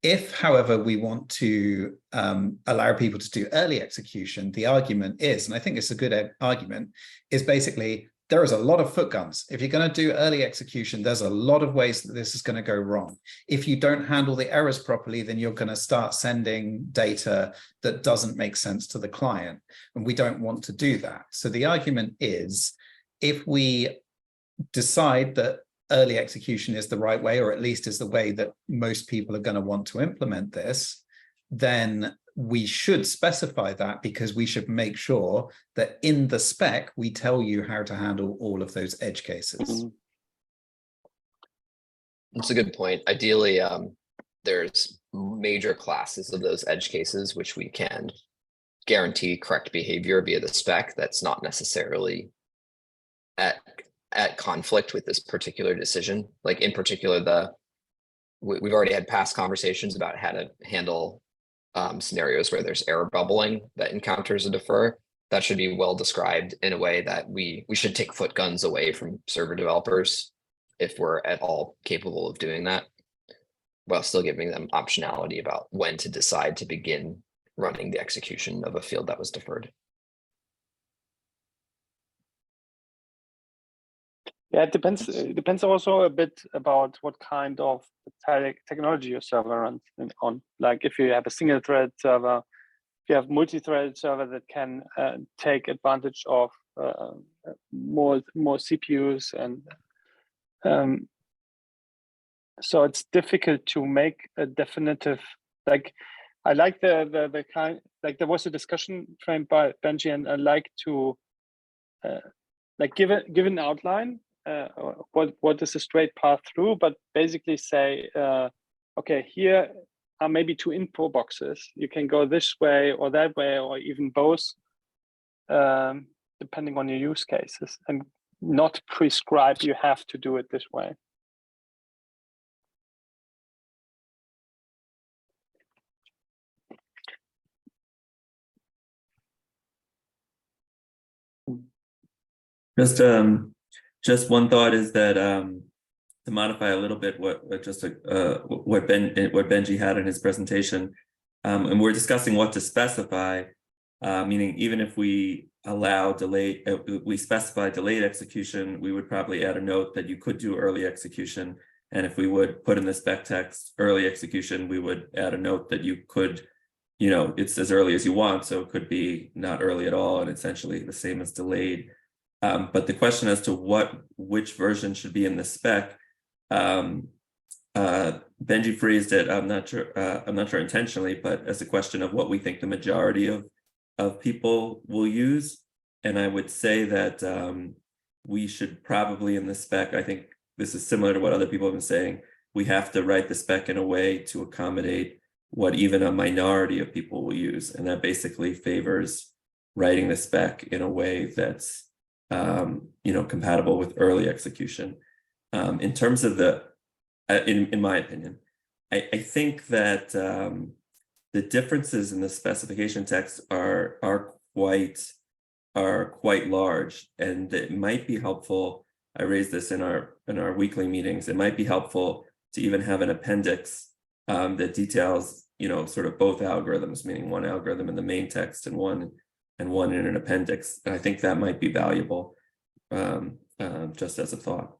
If, however, we want to allow people to do early execution, the argument is, and I think it's a good argument, is basically there is a lot of foot guns. If you're going to do early execution, there's a lot of ways that this is going to go wrong. If you don't handle the errors properly, then you're going to start sending data that doesn't make sense to the client. And we don't want to do that. So the argument is, if we decide that early execution is the right way, or at least is the way that most people are going to want to implement this, then we should specify that, because we should make sure that in the spec, we tell you how to handle all of those edge cases. That's a good point. Ideally, there's major classes of those edge cases, which we can guarantee correct behavior via the spec. That's not necessarily at conflict with this particular decision. Like in particular, we've already had past conversations about how to handle scenarios where there's error bubbling that encounters a defer. That should be well described in a way that we should take foot guns away from server developers if we're at all capable of doing that, while still giving them optionality about when to decide to begin running the execution of a field that was deferred. Yeah, it depends. It depends also a bit about what kind of technology your server runs on. Like if you have a single thread server, if you have multi-threaded server that can take advantage of more CPUs, and so it's difficult to make a definitive. Like I like the kind, like there was a discussion framed by Benji, and I like to like give an outline. What is a straight path through, but basically say, okay, here are maybe two info boxes. You can go this way or that way, or even both. depending on your use cases, and not prescribe you have to do it this way. Just one thought is that to modify a little bit what Benji had in his presentation, and we're discussing what to specify, meaning even if we allow we specify delayed execution, we would probably add a note that you could do early execution, and if we would put in the spec text early execution, we would add a note that you could, it's as early as you want, so it could be not early at all, and essentially the same as delayed. But the question as to which version should be in the spec, Benji phrased it, I'm not sure intentionally, but as a question of what we think the majority of people will use. And I would say that we should probably in the spec, I think this is similar to what other people have been saying, we have to write the spec in a way to accommodate what even a minority of people will use. And that basically favors writing the spec in a way that's compatible with early execution. In terms of in my opinion, I think that the differences in the specification text are quite large, and it might be helpful. I raised this in our weekly meetings. It might be helpful to even have an appendix that details, sort of both algorithms, meaning one algorithm in the main text and one in an appendix. And I think that might be valuable, just as a thought.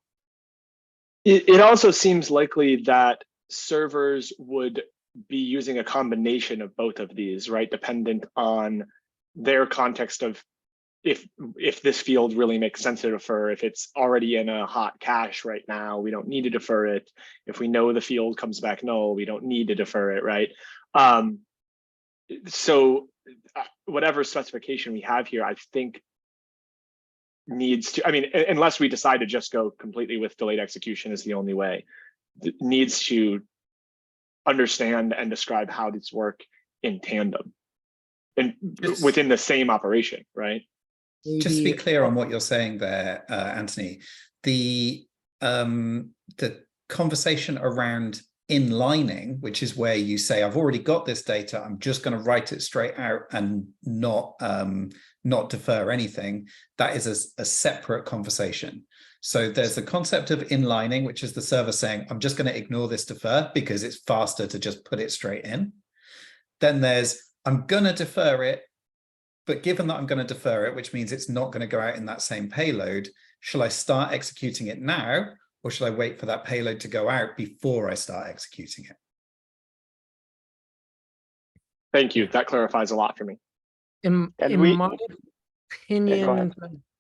It also seems likely that servers would be using a combination of both of these, right? Dependent on their context of if this field really makes sense to defer. If it's already in a hot cache right now, we don't need to defer it. If we know the field comes back null, we don't need to defer it, right? So whatever specification we have here, I think needs to, unless we decide to just go completely with delayed execution is the only way, needs to understand and describe how these work in tandem and within the same operation, right? Just to be clear on what you're saying there, Anthony, the conversation around inlining, which is where you say, I've already got this data, I'm just going to write it straight out and not defer anything, that is a separate conversation. So there's the concept of inlining, which is the server saying, I'm just going to ignore this defer because it's faster to just put it straight in. Then there's, I'm going to defer it, but given that I'm going to defer it, which means it's not going to go out in that same payload, shall I start executing it now, or should I wait for that payload to go out before I start executing it? Thank you. That clarifies a lot for me. In my opinion,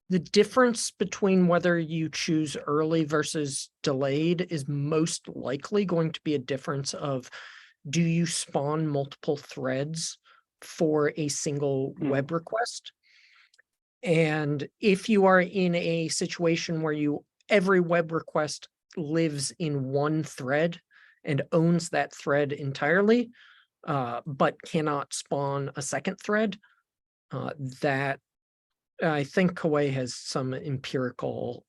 the difference between whether you choose early versus delayed is most likely going to be a difference of, do you spawn multiple threads for a single web request? And if you are in a situation where every web request lives in one thread and owns that thread entirely, but cannot spawn a second thread, that I think Kuwait has some empirical,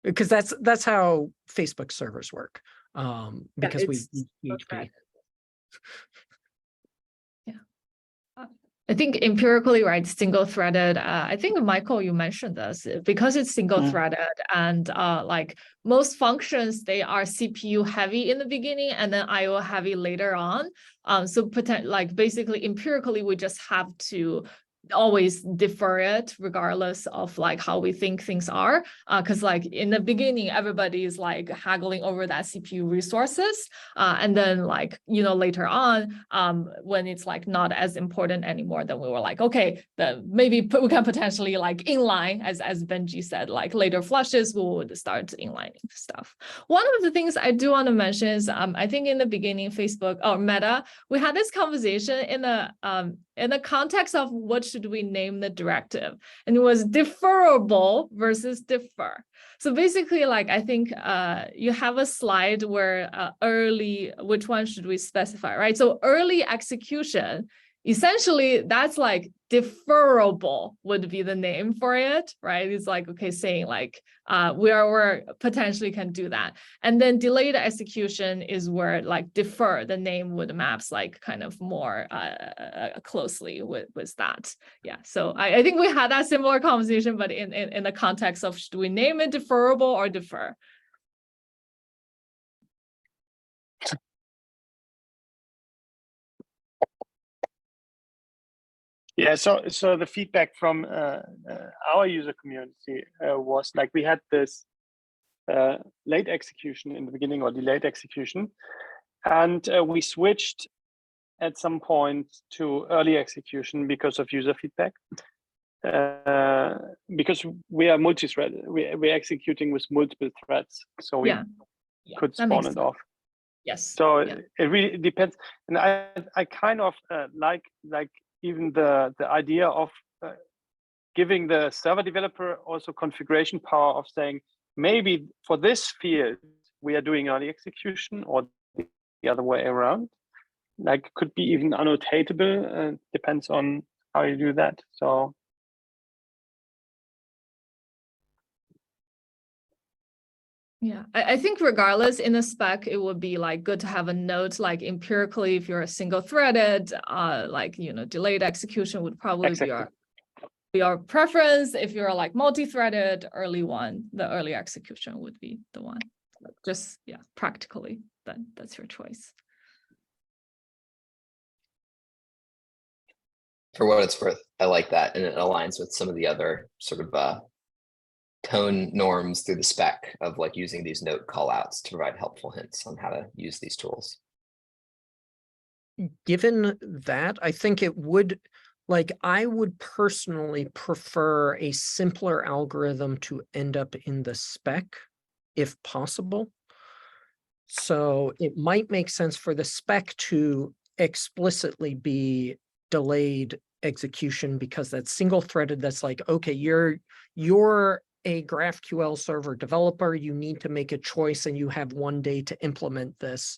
because that's how Facebook servers work. Because we PHP. I think empirically, right, single-threaded, I think, Michael, you mentioned this, because it's single-threaded and most functions, they are CPU heavy in the beginning and then IO heavy later on. So basically empirically, we just have to always defer it regardless of how we think things are, because in the beginning everybody is haggling over that CPU resources, and then later on when it's not as important anymore, then we were okay, maybe we can potentially inline, as Benji said, later flushes we would start inlining stuff. One of the things I do want to mention is I think in the beginning Facebook or Meta, we had this conversation in the context of what should we name the directive, and it was deferrable versus defer. So basically, I think you have a slide where early, which one should we specify, right? So early execution essentially that's like deferrable would be the name for it, right? It's like, okay, saying like, we're potentially can do that. And then delayed execution is where like defer, the name would maps like kind of more closely with that. Yeah, so I think we had that similar conversation, but in the context of, should we name it deferrable or defer? Yeah, so the feedback from our user community was like, we had this late execution in the beginning, or delayed execution, and we switched at some point to early execution because of user feedback. Because we are multi-threaded, we're executing with multiple threads, so we could spawn it off. Yes. So it really depends, and I kind of like even the idea of giving the server developer also configuration power of saying, maybe for this field we are doing early execution, or the other way around. Like, could be even annotatable. Depends on how you do that. So. Yeah, I think regardless in the spec, it would be like good to have a note, like empirically, if you're a single threaded, like, you know, delayed execution would probably be your preference. If you're like multi-threaded, early one, the early execution would be the one. Just, yeah, practically, that's your choice. For what it's worth, I like that, and it aligns with some of the other sort of tone norms through the spec of like using these note callouts to provide helpful hints on how to use these tools. Given that, I think it would, like, I would personally prefer a simpler algorithm to end up in the spec, if possible. So it might make sense for the spec to explicitly be delayed execution, because that's single threaded. That's like, okay, you're a GraphQL server developer, you need to make a choice and you have 1 day to implement this.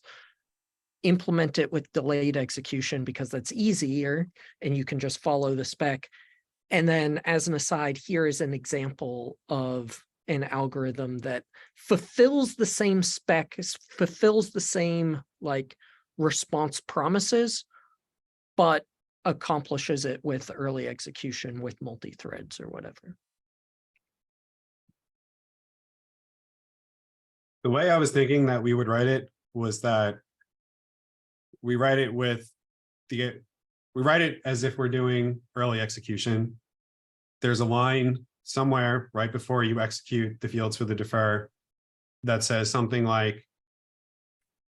Implement it with delayed execution because that's easier and you can just follow the spec. And then as an aside, here is an example of an algorithm that fulfills the same spec, fulfills the same like response promises, but accomplishes it with early execution with multi-threads or whatever. The way I was thinking that we would write it was that we write it as if we're doing early execution. There's a line somewhere right before you execute the fields for the defer that says something like,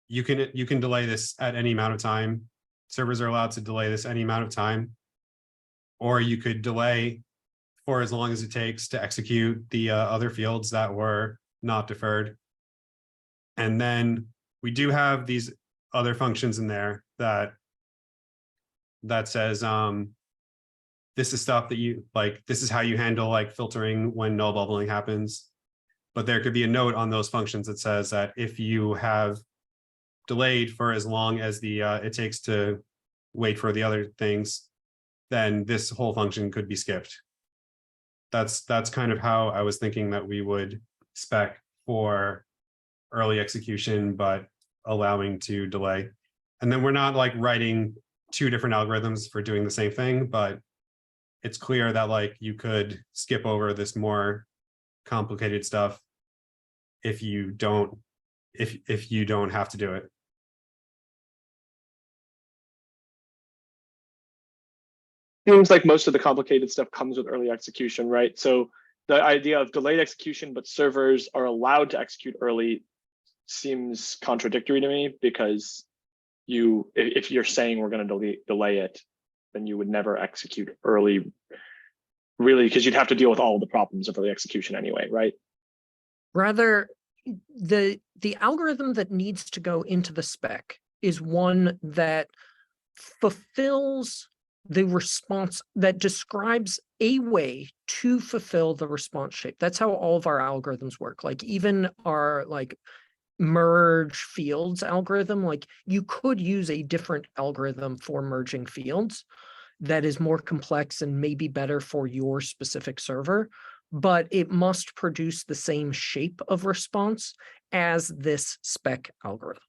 you can delay this at any amount of time. Servers are allowed to delay this any amount of time, or you could delay for as long as it takes to execute the other fields that were not deferred. And then we do have these other functions in there that says, this is stuff that you like, this is how you handle like filtering when null bubbling happens. But there could be a note on those functions that says that if you have delayed for as long as the it takes to wait for the other things, then this whole function could be skipped. That's kind of how I was thinking that we would spec for early execution, but allowing to delay. And then we're not like writing two different algorithms for doing the same thing, but it's clear that like you could skip over this more complicated stuff if you don't have to do it. Seems like most of the complicated stuff comes with early execution, right? So the idea of delayed execution, but servers are allowed to execute early, seems contradictory to me, because if you're saying we're going to delay it, then you would never execute early, really, because you'd have to deal with all the problems of early execution anyway, right? Rather, the algorithm that needs to go into the spec is one that fulfills the response, that describes a way to fulfill the response shape. That's how all of our algorithms work. Like even our like merge fields algorithm. Like you could use a different algorithm for merging fields that is more complex and maybe better for your specific server, but it must produce the same shape of response as this spec algorithm.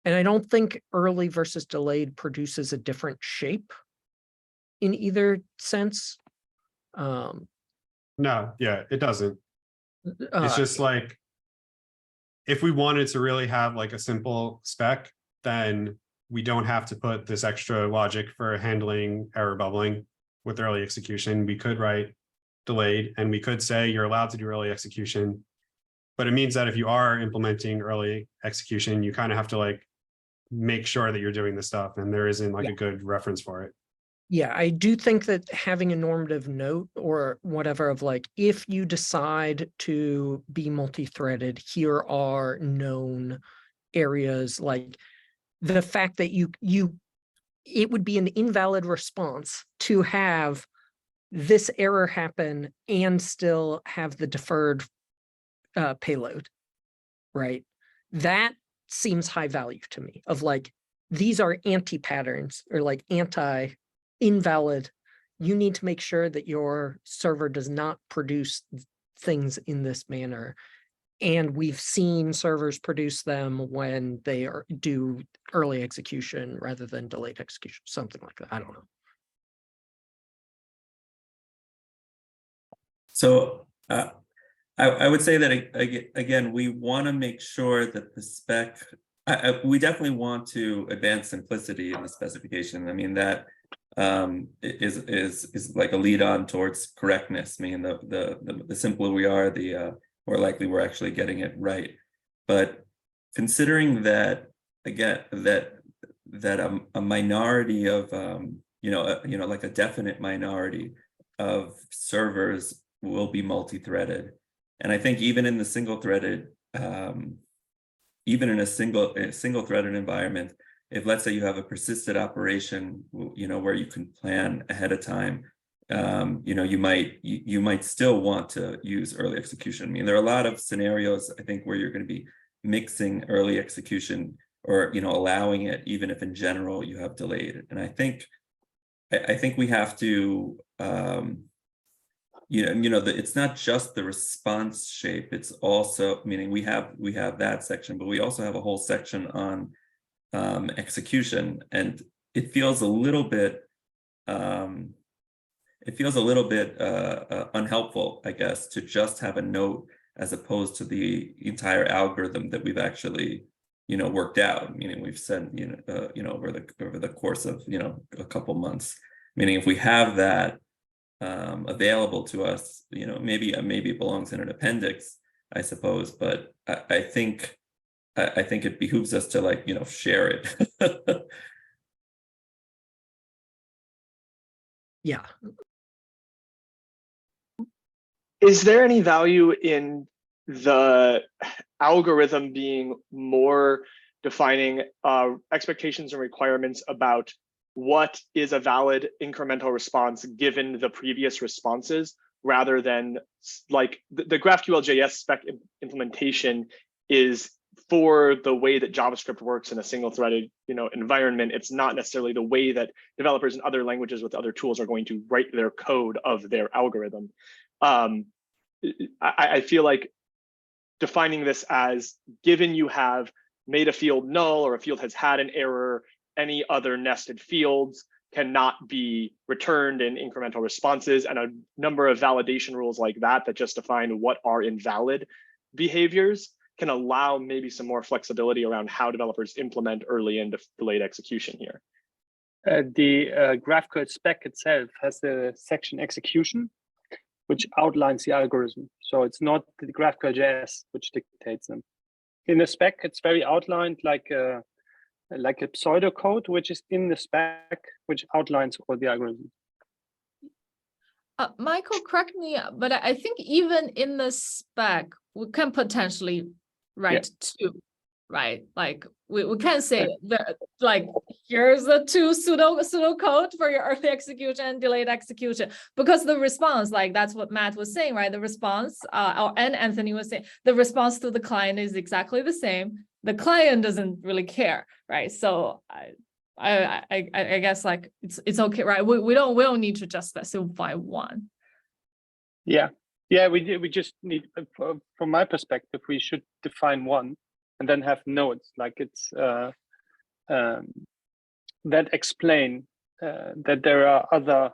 And I don't think early versus delayed produces a different shape in either sense. No, yeah, it doesn't. It's just like, if we wanted to really have like a simple spec, then we don't have to put this extra logic for handling error bubbling with early execution. We could write delayed, and we could say you're allowed to do early execution, but it means that if you are implementing early execution, you kind of have to like make sure that you're doing the stuff, and there isn't like a good reference for it. Yeah, I do think that having a normative note or whatever of like, if you decide to be multi-threaded, here are known areas, like the fact that it would be an invalid response to have this error happen and still have the deferred payload, right? That seems high value to me, of like, these are anti-patterns or like invalid. You need to make sure that your server does not produce things in this manner. And we've seen servers produce them when they do early execution rather than delayed execution, something like that. I don't know. So I would say that again, we want to make sure that the spec, we definitely want to advance simplicity in the specification. I mean, that is like a lead on towards correctness. I mean, the simpler we are, the more likely we're actually getting it right. But considering that, again, that a minority of like a definite minority of servers will be multi-threaded, and I think even in the single-threaded, even in a single-threaded environment, if let's say you have a persistent operation, where you can plan ahead of time, you might still want to use early execution. I mean, there are a lot of scenarios, I think, where you're going to be mixing early execution or allowing it, even if in general you have delayed. And I think we have to it's not just the response shape, it's also, meaning we have that section, but we also have a whole section on execution, and it feels a little bit unhelpful, I guess, to just have a note as opposed to the entire algorithm that we've actually worked out, meaning we've sent over the course of a couple months, meaning if we have that available to us, maybe it belongs in an appendix, I suppose, but I think it behooves us to share it. Yeah. Is there any value in the algorithm being more defining expectations and requirements about what is a valid incremental response given the previous responses, rather than like the GraphQL JS spec implementation is for the way that JavaScript works in a single-threaded environment? It's not necessarily the way that developers in other languages with other tools are going to write their code of their algorithm. I feel like defining this as, given you have made a field null or a field has had an error, any other nested fields cannot be returned in incremental responses, and a number of validation rules like that just define what are invalid behaviors, can allow maybe some more flexibility around how developers implement early and delayed execution here. The GraphQL spec itself has the section execution, which outlines the algorithm. So it's not the GraphQL JS which dictates them. In the spec, it's very outlined, like a pseudocode, which is in the spec, which outlines all the algorithm. Michael, correct me, but I think even in the spec, we can potentially write two, right? Like we can't say that, like, here's the two pseudo code for your early execution and delayed execution, because the response, like that's what Matt was saying, right? The response, and Anthony was saying, the response to the client is exactly the same. The client doesn't really care, right? So I guess like it's okay, right? We don't need to just specify one. Yeah, we just need, from my perspective, we should define one and then have notes, like it's that explain that there are other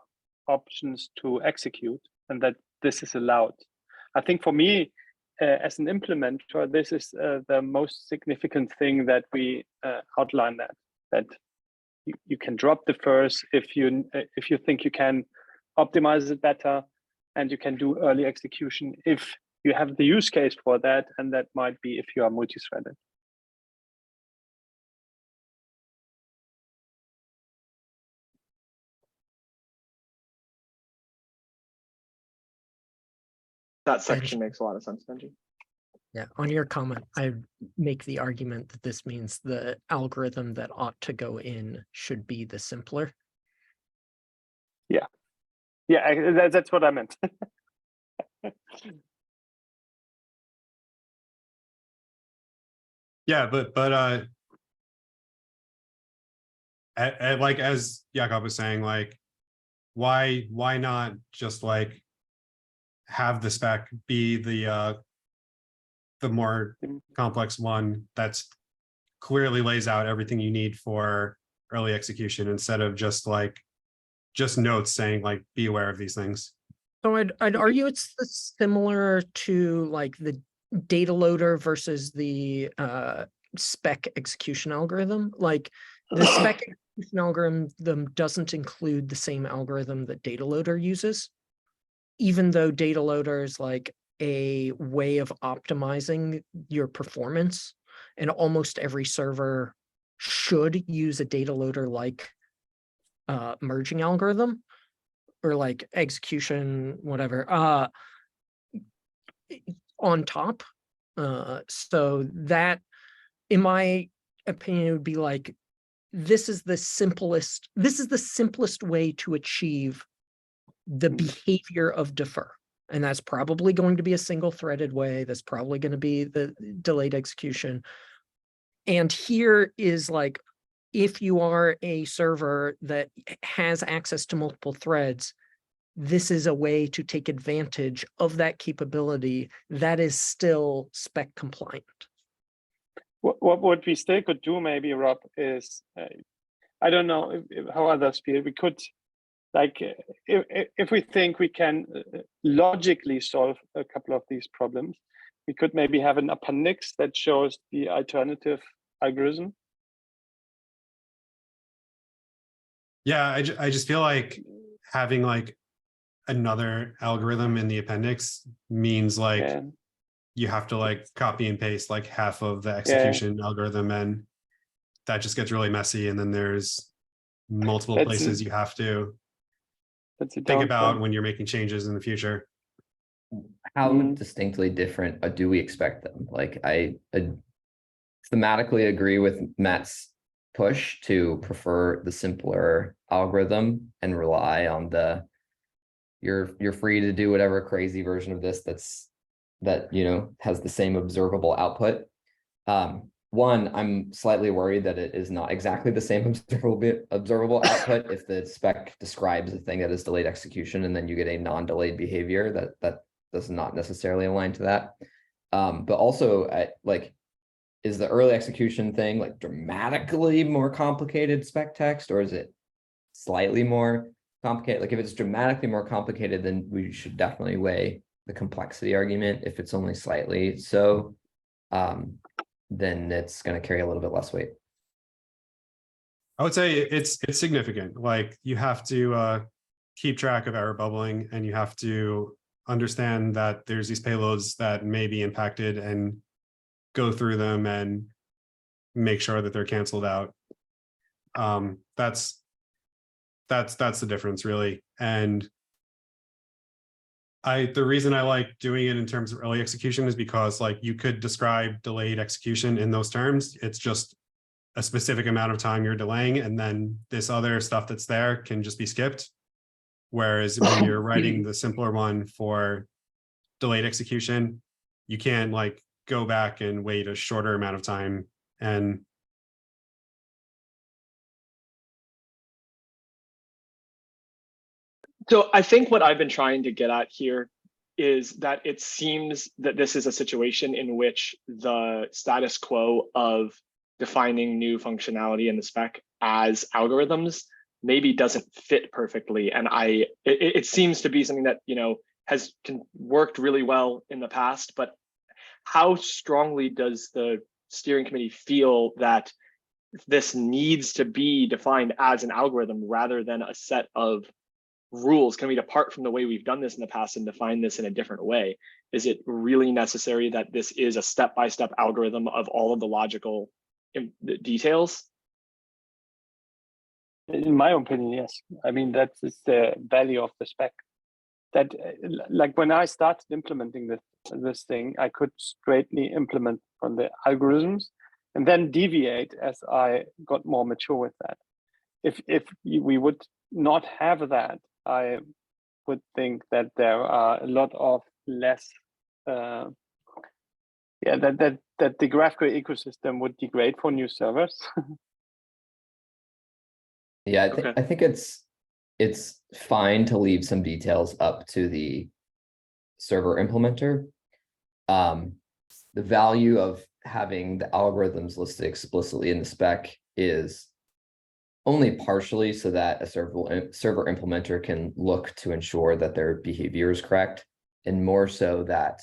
options to execute and that this is allowed. I think for me, as an implementer, this is the most significant thing that we outline, that you can drop the first if you think you can optimize it better, and you can do early execution if you have the use case for that, and that might be if you are multi-threaded. That section makes a lot of sense, Benji. Yeah, on your comment, I make the argument that this means the algorithm that ought to go in should be the simpler. Yeah, that's what I meant. Yeah, but like as Jakob was saying, like why not just like have the spec be the more complex one that's clearly lays out everything you need for early execution, instead of just notes saying like be aware of these things. So I'd argue it's similar to like the data loader versus the spec execution algorithm. Like the spec execution algorithm doesn't include the same algorithm that data loader uses, even though data loader is like a way of optimizing your performance, and almost every server should use a data loader like merging algorithm or like execution, whatever, on top. So that, in my opinion, would be like, this is the simplest way to achieve the behavior of defer. And that's probably going to be a single threaded way. That's probably going to be the delayed execution. And here is like, if you are a server that has access to multiple threads, this is a way to take advantage of that capability that is still spec compliant. What we still could do, maybe, Rob, is I don't know how others feel. We could, like, if we think we can logically solve a couple of these problems, we could maybe have an appendix that shows the alternative algorithm. Yeah, I just feel like having like another algorithm in the appendix means like you have to like copy and paste like half of the execution algorithm, and that just gets really messy. And then there's multiple places you have to think about when you're making changes in the future. How distinctly different do we expect them? Like I thematically agree with Matt's push to prefer the simpler algorithm and rely on the you're free to do whatever crazy version of this that you know has the same observable output. One, I'm slightly worried that it is not exactly the same observable output if the spec describes a thing that is delayed execution and then you get a non-delayed behavior that does not necessarily align to that. But also, like, is the early execution thing like dramatically more complicated spec text, or is it slightly more complicated? Like if it's dramatically more complicated, then we should definitely weigh the complexity argument. If it's only slightly so, then it's going to carry a little bit less weight. I would say it's significant. Like you have to keep track of error bubbling, and you have to understand that there's these payloads that may be impacted and go through them and make sure that they're canceled out. That's the difference, really. And The reason I like doing it in terms of early execution is because like you could describe delayed execution in those terms. It's just a specific amount of time you're delaying, and then this other stuff that's there can just be skipped. Whereas when you're writing the simpler one for delayed execution, you can like go back and wait a shorter amount of time. And so I think what I've been trying to get at here is that it seems that this is a situation in which the status quo of defining new functionality in the spec as algorithms maybe doesn't fit perfectly. And it seems to be something that, you know, has worked really well in the past, but how strongly does the steering committee feel that this needs to be defined as an algorithm rather than a set of rules? Can we depart from the way we've done this in the past and define this in a different way? Is it really necessary that this is a step-by-step algorithm of all of the logical details? In my opinion, yes. I mean, that's the value of the spec. That, like, when I started implementing this thing, I could straightly implement from the algorithms and then deviate as I got more mature with that. If we would not have that, I would think that there are a lot of less, that the GraphQL ecosystem would degrade for new servers. Yeah, I think it's fine to leave some details up to the server implementer. The value of having the algorithms listed explicitly in the spec is only partially so that a server implementer can look to ensure that their behavior is correct, and more so that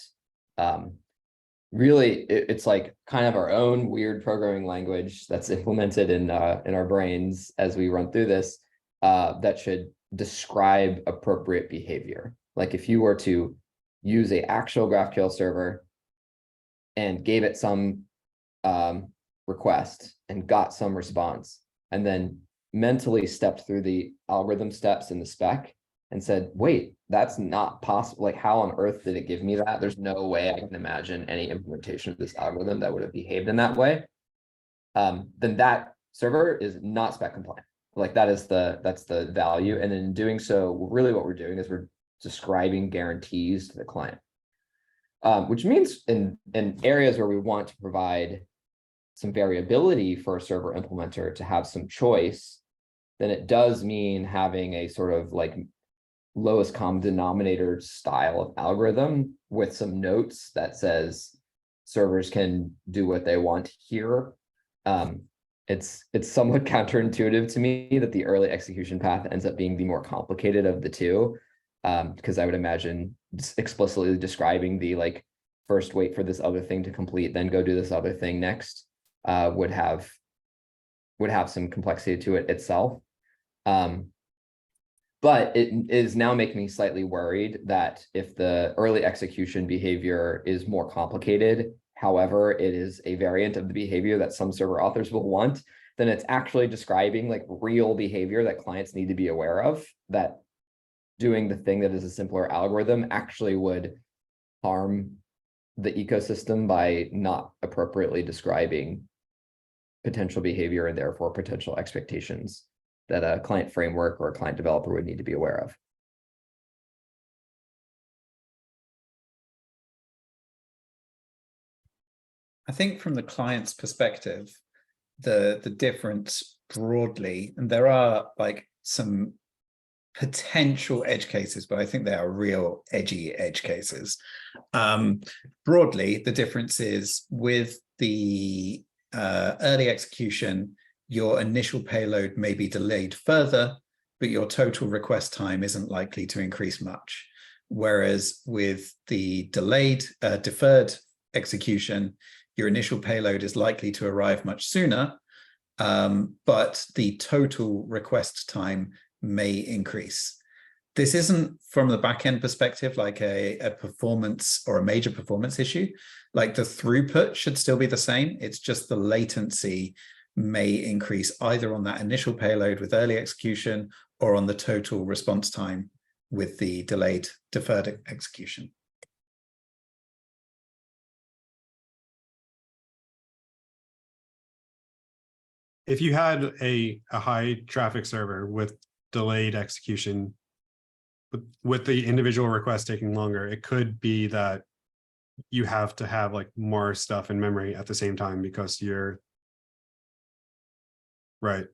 really it's like kind of our own weird programming language that's implemented in our brains as we run through this, that should describe appropriate behavior. Like if you were to use an actual GraphQL server and gave it some request and got some response, and then mentally stepped through the algorithm steps in the spec and said, wait, that's not possible. Like, how on earth did it give me that? There's no way I can imagine any implementation of this algorithm that would have behaved in that way. Then that server is not spec compliant. Like that's the value. And in doing so, really what we're doing is we're describing guarantees to the client, which means in areas where we want to provide some variability for a server implementer to have some choice, then it does mean having a sort of like lowest common denominator style of algorithm with some notes that says servers can do what they want here. It's somewhat counterintuitive to me that the early execution path ends up being the more complicated of the two, because I would imagine explicitly describing the like first wait for this other thing to complete, then go do this other thing next, would have some complexity to it itself. But it is now making me slightly worried that if the early execution behavior is more complicated, however, it is a variant of the behavior that some server authors will want, then it's actually describing like real behavior that clients need to be aware of, that doing the thing that is a simpler algorithm actually would harm the ecosystem by not appropriately describing potential behavior and therefore potential expectations that a client framework or a client developer would need to be aware of. I think from the client's perspective, the difference broadly, and there are like some potential edge cases, but I think they are real edgy edge cases. Broadly, the difference is with the early execution, your initial payload may be delayed further, but your total request time isn't likely to increase much. Whereas with the deferred execution, your initial payload is likely to arrive much sooner, but the total request time may increase. This isn't from the backend perspective like a performance or a major performance issue. Like the throughput should still be the same. It's just the latency may increase either on that initial payload with early execution or on the total response time with the delayed deferred execution. If you had a high traffic server with delayed execution, with the individual request taking longer, it could be that you have to have like more stuff in memory at the same time because you're right.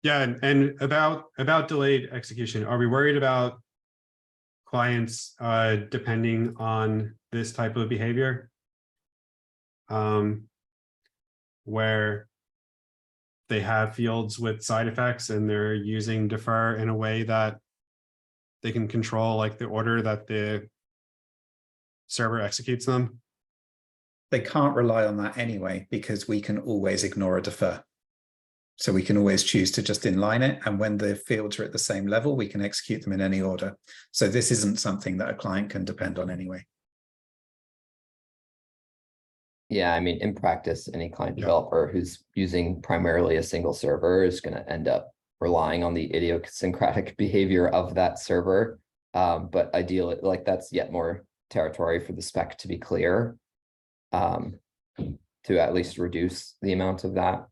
Yeah, and about delayed execution, are we worried about clients depending on this type of behavior? Where they have fields with side effects and they're using defer in a way that they can control like the order that the server executes them? They can't rely on that anyway, because we can always ignore a defer. So we can always choose to just inline it. And when the fields are at the same level, we can execute them in any order. So this isn't something that a client can depend on anyway. Yeah, I mean, in practice, any client developer who's using primarily a single server is going to end up relying on the idiosyncratic behavior of that server. But ideally, like that's yet more territory for the spec to be clear, to at least reduce the amount of that.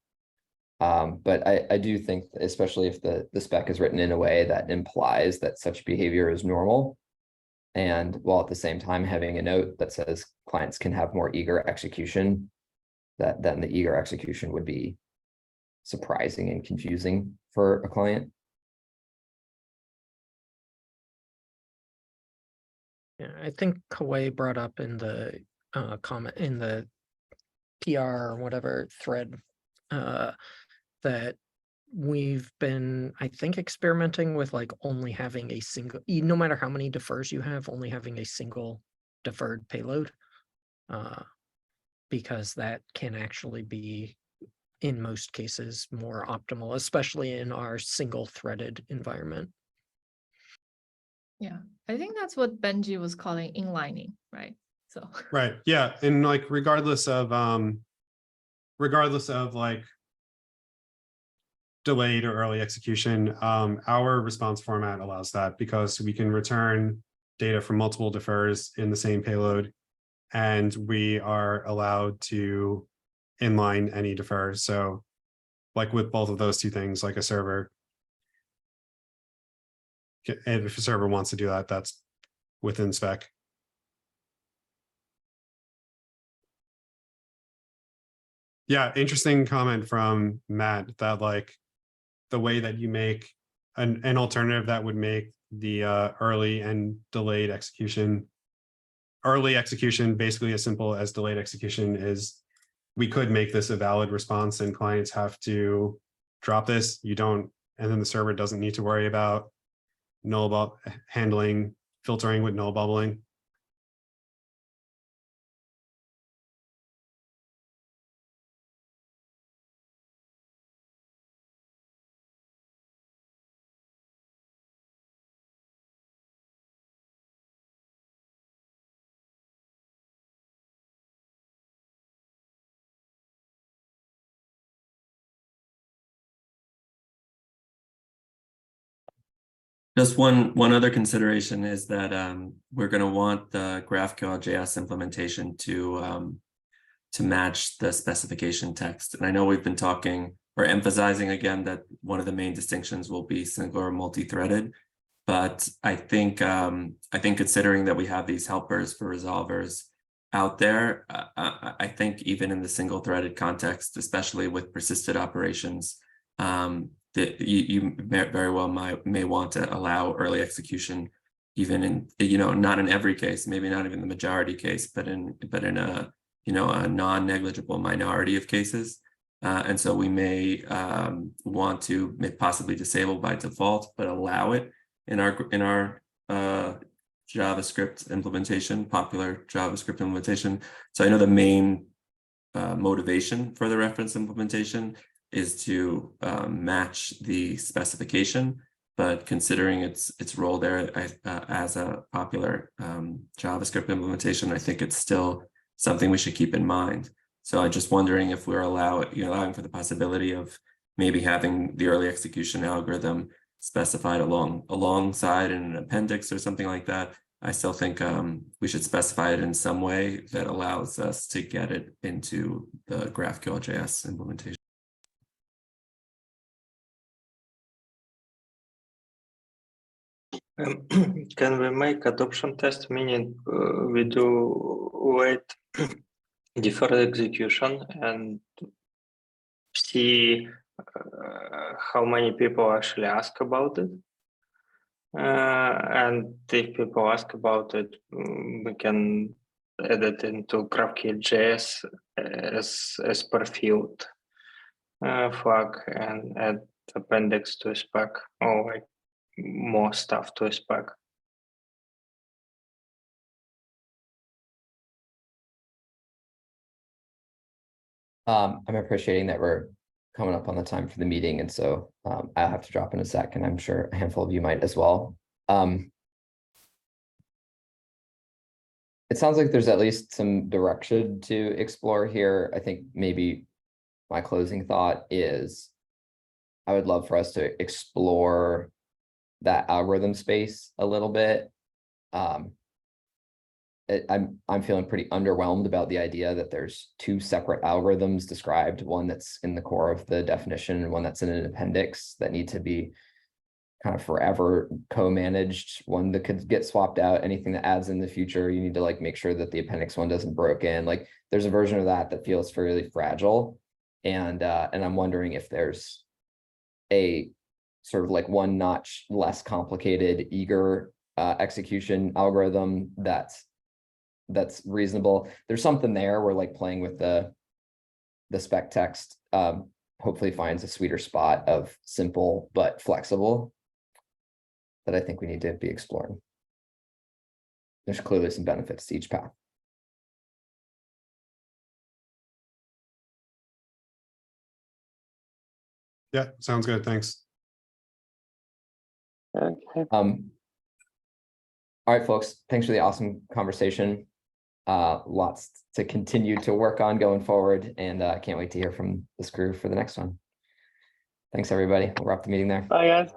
But I do think, especially if the spec is written in a way that implies that such behavior is normal, and while at the same time having a note that says clients can have more eager execution, then the eager execution would be surprising and confusing for a client. Yeah, I think Kawhi brought up in the comment in the PR or whatever thread that we've been, I think, experimenting with like only having a single, no matter how many defers you have, only having a single deferred payload, because that can actually be, in most cases, more optimal, especially in our single threaded environment. Yeah, I think that's what Benji was calling inlining, right? So Right, yeah, and like regardless of like delayed or early execution, our response format allows that because we can return data from multiple defers in the same payload, and we are allowed to inline any defer. So like with both of those two things, like a server, and if a server wants to do that, that's within spec. Yeah, interesting comment from Matt that like the way that you make an alternative that would make the early and delayed execution, early execution basically as simple as delayed execution is, we could make this a valid response and clients have to drop this. You don't, and then the server doesn't need to worry about null handling, filtering with null bubbling. Just one other consideration is that we're going to want the GraphQL JS implementation to match the specification text. And I know we've been talking or emphasizing again that one of the main distinctions will be single or multi-threaded. But I think considering that we have these helpers for resolvers out there, I think even in the single threaded context, especially with persisted operations, that you very well may want to allow early execution, even in, not in every case, maybe not even the majority case, but in a a non-negligible minority of cases. And so we may want to possibly disable by default, but allow it in our JavaScript implementation, popular JavaScript implementation. So I know the main motivation for the reference implementation is to match the specification, but considering its role there as a popular JavaScript implementation, I think it's still something we should keep in mind. So I'm just wondering if we're allowing for the possibility of maybe having the early execution algorithm specified alongside in an appendix or something like that. I still think we should specify it in some way that allows us to get it into the GraphQL JS implementation. Can we make adoption test, meaning we do wait deferred execution and see how many people actually ask about it? And if people ask about it, we can add it into GraphQL JS as per field flag and add appendix to a spec, or like more stuff to a spec. I'm appreciating that we're coming up on the time for the meeting, and so I'll have to drop in a sec, and I'm sure a handful of you might as well. It sounds like there's at least some direction to explore here. I think maybe my closing thought is I would love for us to explore that algorithm space a little bit. I'm feeling pretty underwhelmed about the idea that there's two separate algorithms described, one that's in the core of the definition and one that's in an appendix that need to be kind of forever co-managed, one that could get swapped out. Anything that adds in the future, you need to like make sure that the appendix one doesn't broke in. Like there's a version of that feels fairly fragile. And I'm wondering if there's a sort of like one notch less complicated, eager execution algorithm that's reasonable. There's something there where like playing with the spec text hopefully finds a sweeter spot of simple but flexible that I think we need to be exploring. There's clearly some benefits to each path. Yeah, sounds good. Thanks. Okay. All right, folks, thanks for the awesome conversation. Lots to continue to work on going forward, and I can't wait to hear from this crew for the next one. Thanks, everybody. We'll wrap the meeting there. Bye, guys.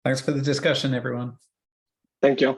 Thanks for the discussion, everyone. Thank you.